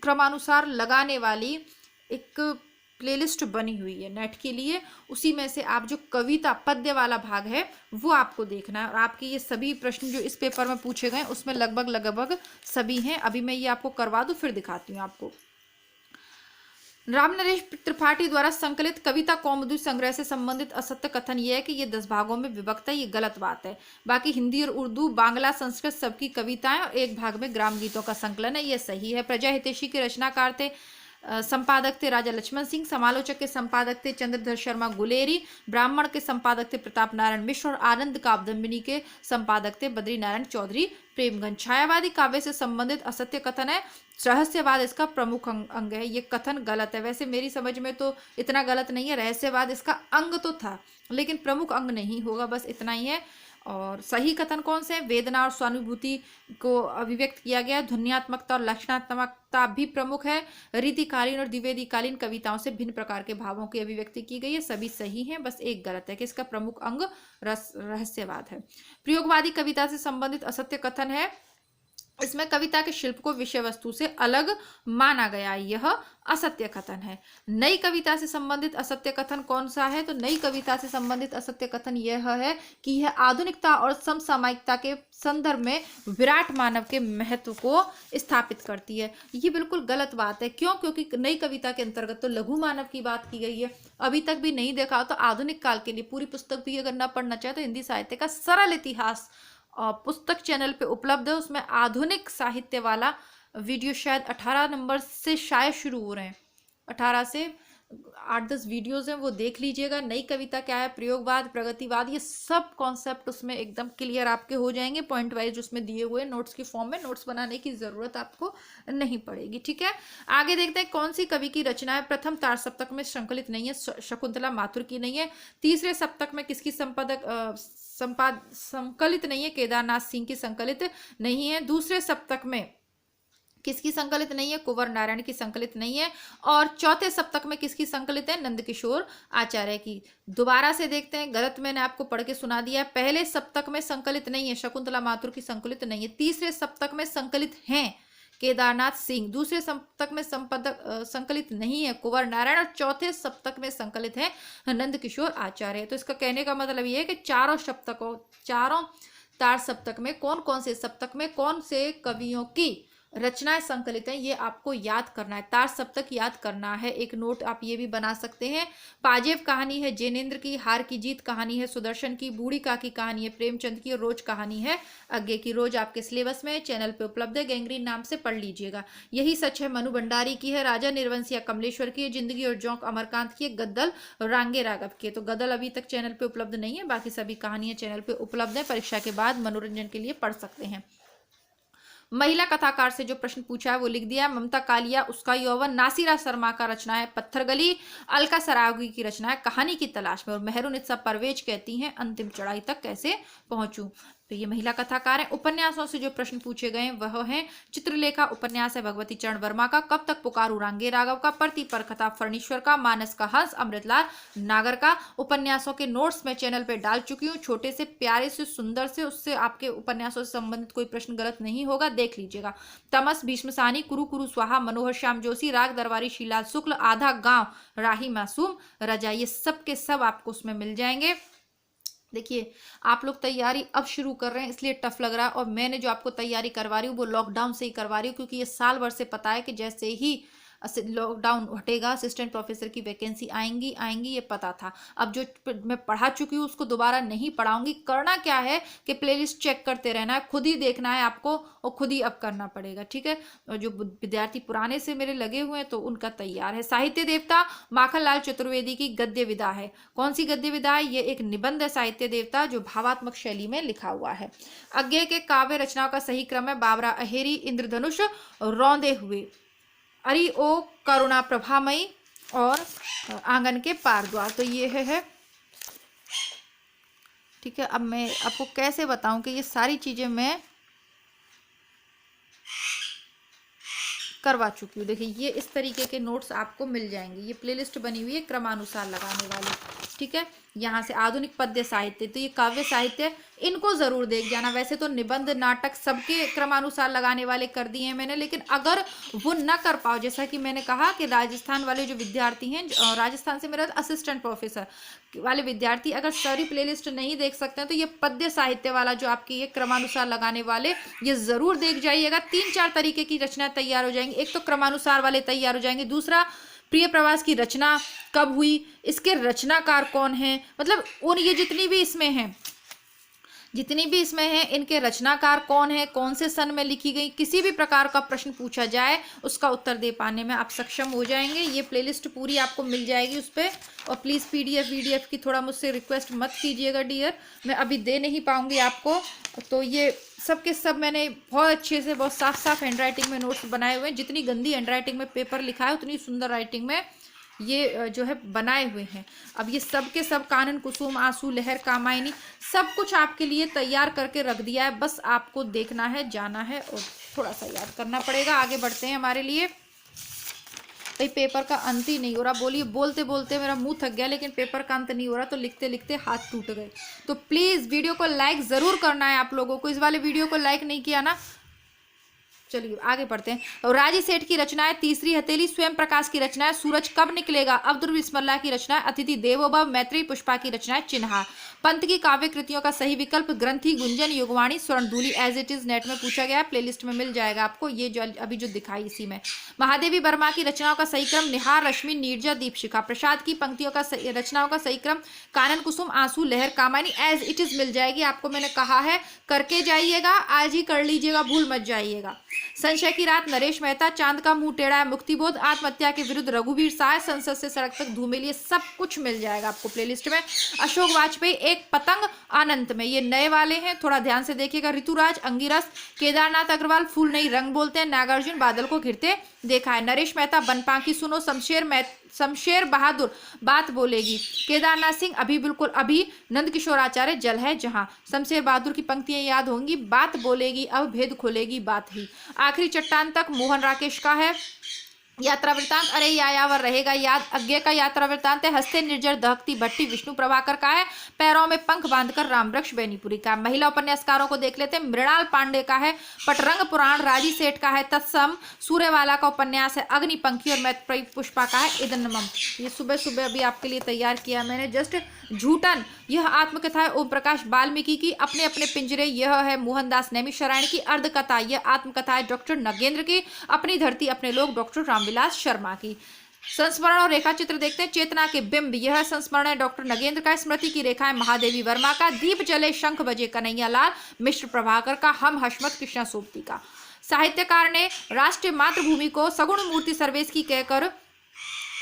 क्रमानुसार लगाने वाली एक प्लेलिस्ट बनी हुई है नेट के लिए, उसी में से आप जो कविता पद्य वाला भाग है वो आपको देखना है। और आपके ये सभी प्रश्न जो इस पेपर में पूछे गए उसमें लगभग सभी हैं। अभी मैं ये आपको करवा दूँ फिर दिखाती हूँ आपको। रामनरेश त्रिपाठी द्वारा संकलित कविता कौमुदी संग्रह से संबंधित असत्य कथन यह है कि ये 10 भागों में विभक्त है, ये गलत बात है। बाकी हिंदी और उर्दू, बांग्ला, संस्कृत सबकी कविताएं और एक भाग में ग्राम गीतों का संकलन है, ये सही है। प्रजा हितैषी के रचनाकार थे, संपादक थे राजा लक्ष्मण सिंह, समालोचक के संपादक थे चंद्रधर शर्मा गुलेरी, ब्राह्मण के संपादक थे प्रताप नारायण मिश्र और आनंद काव्यदंबिनी के संपादक थे बद्री नारायण चौधरी प्रेमगंज। छायावादी काव्य से संबंधित असत्य कथन है रहस्यवाद इसका प्रमुख अंग है, ये कथन गलत है। वैसे मेरी समझ में तो इतना गलत नहीं है, रहस्यवाद इसका अंग तो था लेकिन प्रमुख अंग नहीं होगा, बस इतना ही है। और सही कथन कौन से हैं? वेदना और स्वानुभूति को अभिव्यक्त किया गया है, ध्वन्यात्मकता और लक्षणात्मकता भी प्रमुख है, रीतिकालीन और द्विवेदीकालीन कविताओं से भिन्न प्रकार के भावों की अभिव्यक्ति की गई है, सभी सही हैं, बस एक गलत है कि इसका प्रमुख अंग रहस्यवाद है। प्रयोगवादी कविता से संबंधित असत्य कथन है, इसमें कविता के शिल्प को विषय वस्तु से अलग माना गया, यह असत्य कथन है। नई कविता से संबंधित असत्य कथन कौन सा है? तो नई कविता से संबंधित असत्य कथन यह है कि यह आधुनिकता और समसामयिकता के संदर्भ में विराट मानव के महत्व को स्थापित करती है, ये बिल्कुल गलत बात है। क्यों? क्योंकि नई कविता के अंतर्गत तो लघु मानव की बात की गई है। अभी तक भी नहीं देखा हो तो आधुनिक काल के लिए पूरी पुस्तक भी अगर न पढ़ना चाहे तो हिंदी साहित्य का सरल इतिहास पुस्तक चैनल पे उपलब्ध है, उसमें आधुनिक साहित्य वाला वीडियो शायद 18 नंबर से शायद शुरू हो रहे हैं, 18 से 8-10 वीडियोज हैं, वो देख लीजिएगा। नई कविता क्या है, प्रयोगवाद, प्रगतिवाद, ये सब कॉन्सेप्ट उसमें एकदम क्लियर आपके हो जाएंगे, पॉइंट वाइज उसमें दिए हुए नोट्स की फॉर्म में, नोट्स बनाने की जरूरत आपको नहीं पड़ेगी। ठीक है, आगे देखते हैं कौन सी कवि की रचना है प्रथम तार सप्तक में संकलित नहीं है, शकुंतला माथुर की नहीं है। तीसरे सप्तक में किसकी संकलित नहीं है, केदारनाथ सिंह की संकलित नहीं है। दूसरे सप्तक में किसकी संकलित नहीं है, कुंवर नारायण की संकलित नहीं है। और चौथे सप्तक में किसकी संकलित है, नंदकिशोर आचार्य की। दोबारा से देखते हैं, गलत मैंने आपको पढ़ के सुना दिया है। पहले सप्तक में संकलित नहीं है, शकुंतला माथुर की संकलित नहीं है। तीसरे सप्तक में संकलित हैं केदारनाथ सिंह, दूसरे सप्तक में संकलित नहीं है कुंवर नारायण, और चौथे सप्तक में संकलित है नंदकिशोर आचार्य। तो इसका कहने का मतलब ये है कि चारों तार सप्तक में कौन कौन से सप्तक में कौन से कवियों की रचनाएं संकलित हैं, ये आपको याद करना है, तार सप्तक याद करना है। एक नोट आप ये भी बना सकते हैं। पाजेब कहानी है जैनेन्द्र की, हार की जीत कहानी है सुदर्शन की, बूढ़ी का की कहानी है प्रेमचंद की, और रोज कहानी है अज्ञे की। रोज आपके सिलेबस में चैनल पे उपलब्ध है, गैंग्रीन नाम से पढ़ लीजिएगा। यही सच है मनु भंडारी की है, राजा निर्वंशिया कमलेश्वर की है, जिंदगी और जोंक अमरकांत की है, गद्दल रांगे राघव की है। तो गद्दल अभी तक चैनल पे उपलब्ध नहीं है, बाकी सभी कहानियां चैनल पे उपलब्ध है, परीक्षा के बाद मनोरंजन के लिए पढ़ सकते हैं। महिला कथाकार से जो प्रश्न पूछा है वो लिख दिया है। ममता कालिया, उसका यौवन, नासिरा शर्मा का रचना है पत्थरगली, अलका सरावगी की रचना है कहानी की तलाश में, और मेहरुनिसा परवेज कहती हैं अंतिम चढ़ाई तक कैसे पहुंचूं। तो ये महिला कथाकार हैं। उपन्यासों से जो प्रश्न पूछे गए वह हैं, चित्रलेखा उपन्यास है भगवती चरण वर्मा का, कब तक पुकारू रांगे राघव का, प्रति पर कथा फर्नीश्वर का, मानस का हंस अमृतलाल नागर का। उपन्यासों के नोट्स मैं चैनल पे डाल चुकी हूँ, छोटे से प्यारे से सुंदर से, उससे आपके उपन्यासों से संबंधित कोई प्रश्न गलत नहीं होगा, देख लीजिएगा। तमस, भीष्म साहनी, कुरु कुरु स्वाहा, मनोहर श्याम जोशी, राग दरबारी, शीलाल शुक्ल, आधा गांव, राही मासूम, रजा, ये सब के सब आपको उसमें मिल जाएंगे। देखिए, आप लोग तैयारी अब शुरू कर रहे हैं इसलिए टफ लग रहा है, और मैंने जो आपको तैयारी करवा रही हूँ वो लॉकडाउन से ही करवा रही हूँ, क्योंकि ये साल भर से पता है कि जैसे ही लॉकडाउन हटेगा असिस्टेंट प्रोफेसर की वैकेंसी आएंगी आएंगी, ये पता था। अब जो मैं पढ़ा चुकी हूँ उसको दोबारा नहीं पढ़ाऊंगी। करना क्या है कि प्लेलिस्ट चेक करते रहना है, खुद ही देखना है आपको, और खुद ही अब करना पड़ेगा, ठीक है। और जो विद्यार्थी पुराने से मेरे लगे हुए हैं तो उनका तैयार है। साहित्य देवता माखनलाल चतुर्वेदी की गद्य विधा है। कौन सी गद्य विधा है? ये एक निबंध है साहित्य देवता जो भावात्मक शैली में लिखा हुआ है। अज्ञे के काव्य रचनाओं का सही क्रम है बाबरा अहेरी, इंद्रधनुष, रौंदे हुए, अरि ओ करुणा प्रभामयी, और आंगन के पार द्वार। तो ये है, ठीक है। अब मैं आपको कैसे बताऊं कि ये सारी चीजें मैं करवा चुकी हूँ। देखिए, ये इस तरीके के नोट्स आपको मिल जाएंगे। ये प्लेलिस्ट बनी हुई है क्रमानुसार लगाने वाली, ठीक है। यहाँ से आधुनिक पद्य साहित्य, तो ये काव्य साहित्य, इनको जरूर देख जाना। वैसे तो निबंध, नाटक सबके क्रमानुसार लगाने वाले कर दिए हैं मैंने, लेकिन अगर वो न कर पाओ, जैसा कि मैंने कहा कि राजस्थान वाले जो विद्यार्थी हैं, राजस्थान से मेरा असिस्टेंट प्रोफेसर वाले विद्यार्थी अगर सारी प्लेलिस्ट नहीं देख सकते हैं तो ये पद्य साहित्य वाला जो आपकी ये क्रमानुसार लगाने वाले, ये जरूर देख जाइएगा। 3-4 तरीके की रचना तैयार हो जाएंगी। एक तो क्रमानुसार वाले तैयार हो जाएंगे, दूसरा प्रिय प्रवास की रचना कब हुई, इसके रचनाकार कौन है, मतलब उन ये जितनी भी इसमें हैं इनके रचनाकार कौन है, कौन से सन में लिखी गई, किसी भी प्रकार का प्रश्न पूछा जाए उसका उत्तर दे पाने में आप सक्षम हो जाएंगे। ये प्लेलिस्ट पूरी आपको मिल जाएगी उस पर। और प्लीज़ पीडीएफ की थोड़ा मुझसे रिक्वेस्ट मत कीजिएगा डियर, मैं अभी दे नहीं पाऊंगी आपको। तो ये सब के सब मैंने बहुत अच्छे से, बहुत साफ साफ हैंडराइटिंग में नोट्स बनाए हुए हैं। जितनी गंदी हैंडराइटिंग में पेपर लिखा है उतनी सुंदर राइटिंग में ये जो है बनाए हुए हैं। अब ये सब के सब कानन कुसुम, आंसू, लहर, कामायनी, सब कुछ आपके लिए तैयार करके रख दिया है। बस आपको देखना है, जाना है और थोड़ा सा याद करना पड़ेगा। आगे बढ़ते हैं हमारे लिए। भाई पेपर का अंत ही नहीं हो रहा, बोलिए, बोलते बोलते मेरा मुंह थक गया, लेकिन पेपर का अंत नहीं हो रहा, तो लिखते लिखते हाथ टूट गए। तो प्लीज़ वीडियो को लाइक ज़रूर करना है आप लोगों को। इस वाले वीडियो को लाइक नहीं किया ना, चलिए आगे बढ़ते हैं। राजी सेठ की रचनाएं, तीसरी हथेली, स्वयं प्रकाश की रचनाएं, सूरज कब निकलेगा, अब्दुल बिस्मिल्लाह की रचनाएं, अतिथि देवो भव, मैत्री पुष्पा की रचनाएं, चिन्हा। पंत की काव्य कृतियों का सही विकल्प Granthi, Gunjan, Yugvani, Swarnadhuli. As it is NET में पूछा गया, प्लेलिस्ट में मिल जाएगा आपको, ये जो अभी जो दिखाई इसी में। महादेवी वर्मा की रचनाओं का सही क्रम, निहार, रश्मि, नीरजा, दीपशिखा। प्रसाद की पंक्तियों का रचनाओं का सही क्रम, कानन कुसुम, आंसू, लहर, कामायनी। एज इट इज मिल जाएगी आपको, मैंने कहा है करके जाइएगा, आज ही कर लीजिएगा, भूल मत जाइएगा। संशय की रात, नरेश मेहता। चांद का मुंह टेढ़ा है, मुक्तिबोध। आत्महत्या के विरुद्ध, रघुवीर साय। संसद से सड़क तक, धूमिल। ये सब कुछ मिल जाएगा आपको प्लेलिस्ट में। अशोक वाजपेयी, एक पतंग, अनंत में, ये नए वाले हैं, थोड़ा ध्यान से देखिएगा। ऋतुराज, अंगिरस। केदारनाथ अग्रवाल, फूल नहीं रंग बोलते हैं। नागार्जुन, बादल को घिरते देखा है। नरेश मेहता, बनपांकी सुनो। शमशेर बहादुर, बात बोलेगी। केदारनाथ सिंह, अभी बिल्कुल अभी। नंद किशोर आचार्य, जल है जहां। शमशेर बहादुर की पंक्तियां याद होंगी, बात बोलेगी अब भेद खोलेगी बात ही। आखिरी चट्टान तक, मोहन राकेश का है। यात्रा वृतांत, अरे यायावर रहेगा याद, अज्ञे का यात्रा वृतांत है। हस्ते निर्जर दहकती भट्टी, विष्णु प्रभाकर का है। पैरों में पंख बांधकर, रामवृक्ष, बेनीपुरी का। महिला उपन्यासकारों को देख लेते हैं। मृणाल पांडे का है। पटरंग पुराण, राजी सेठ का है। तत्सम, सूर्यवाला का उपन्यास है। अग्निपंखी और मैत्री पुष्पा का है। इदनमम, ये सुबह सुबह अभी आपके लिए तैयार किया मैंने जस्ट। झूठन, यह आत्मकथा है ओम प्रकाश वाल्मीकि की। अपने अपने पिंजरे, यह है मोहनदास नैमिषारण्य की। अर्धकथा, यह आत्मकथा है डॉक्टर नगेंद्र की। अपनी धरती अपने लोग, डॉक्टर रामविलास शर्मा की। संस्मरण और रेखा चित्र देखते हैं। चेतना के बिंब, यह संस्मरण है डॉक्टर नगेंद्र का। स्मृति की रेखाएं, महादेवी वर्मा का। दीप जले शंख बजे, कन्हैया लाल मिश्र प्रभाकर का। हम हशमत, कृष्णा सोबती का। साहित्यकार ने राष्ट्रीय मातृभूमि को सगुण मूर्ति सर्वेश की कहकर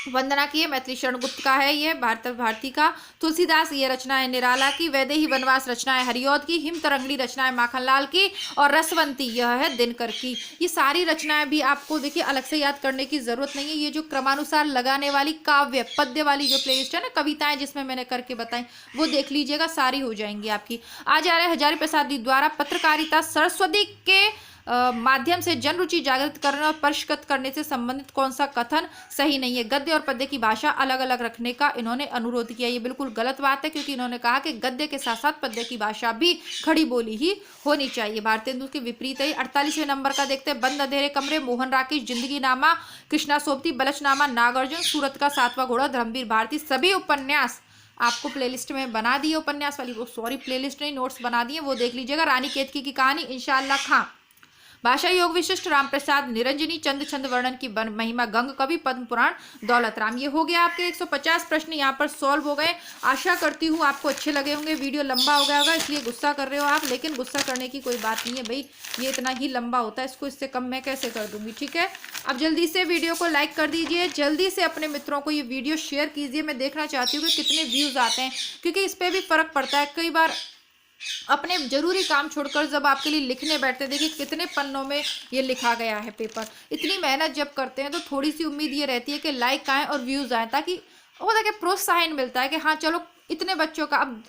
वंदना की है। मैथिली शरण गुप्त का है ये, भारती का। तुलसीदास, ये रचना है निराला की। वैदेही वनवास, रचना है हरिऔध की। हिम तरंगली, रचना है माखनलाल की। और रसवंती, यह है दिनकर की। ये सारी रचनाएं भी आपको देखिए अलग से याद करने की जरूरत नहीं है। ये जो क्रमानुसार लगाने वाली काव्य पद्य वाली जो प्लेलिस्ट है ना, कविताएं जिसमें मैंने करके बताई, वो देख लीजिएगा, सारी हो जाएंगी आपकी। आज आ रहे हजारी प्रसाद जी द्वारा पत्रकारिता सरस्वती के माध्यम से जन रुचि जागृत करने और परिष्कृत करने से संबंधित कौन सा कथन सही नहीं है। गद्य और पद्य की भाषा अलग अलग रखने का इन्होंने अनुरोध किया। ये बिल्कुल गलत बात है, क्योंकि इन्होंने कहा कि गद्य के साथ साथ पद्य की भाषा भी खड़ी बोली ही होनी चाहिए। भारतेंदु के विपरीत है। 48वें नंबर का देखते हैं। बंद अंधेरे कमरे, मोहन राकेश। जिंदगी नामा, कृष्णा सोबती। बलचनामा, नागार्जुन। सूरत का 7वां घोड़ा, धर्मवीर भारती। सभी उपन्यास आपको प्लेलिस्ट में बना दी है उपन्यास वाली, वो सॉरी प्लेलिस्ट नहीं, नोट्स बना दिए, वो देख लीजिएगा। रानी केतकी की कहानी, इंशाअल्लाह खां। भाषा योग विशिष्ट राम प्रसाद निरंजनी, चंद छंद वर्णन की महिमा, गंग कवि, पद्म पुराण, दौलत राम। ये हो गया आपके 150 प्रश्न यहाँ पर सॉल्व हो गए। आशा करती हूँ आपको अच्छे लगे होंगे। वीडियो लंबा हो गया होगा इसलिए गुस्सा कर रहे हो आप, लेकिन गुस्सा करने की कोई बात नहीं है भाई, ये इतना ही लंबा होता है, इसको इससे कम मैं कैसे कर दूंगी, ठीक है। अब जल्दी से वीडियो को लाइक कर दीजिए, जल्दी से अपने मित्रों को ये वीडियो शेयर कीजिए। मैं देखना चाहती हूँ कि कितने व्यूज आते हैं, क्योंकि इस पर भी फर्क पड़ता है। कई बार अपने जरूरी काम छोड़कर जब आपके लिए लिखने बैठते हैं, देखिए कितने पन्नों में ये लिखा गया है पेपर। इतनी मेहनत जब करते हैं तो थोड़ी सी उम्मीद ये रहती है कि लाइक आए और व्यूज आए, ताकि वो देखिए प्रोत्साहन मिलता है कि हाँ चलो इतने बच्चों का अब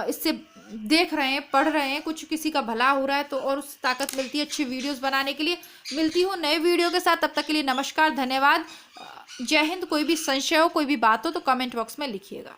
इससे देख रहे हैं, पढ़ रहे हैं, कुछ किसी का भला हो रहा है, तो और उस ताकत मिलती है अच्छी वीडियोस बनाने के लिए। मिलती हूँ नए वीडियो के साथ, तब तक के लिए नमस्कार, धन्यवाद, जय हिंद। कोई भी संशय हो, कोई भी बात हो तो कमेंट बॉक्स में लिखिएगा।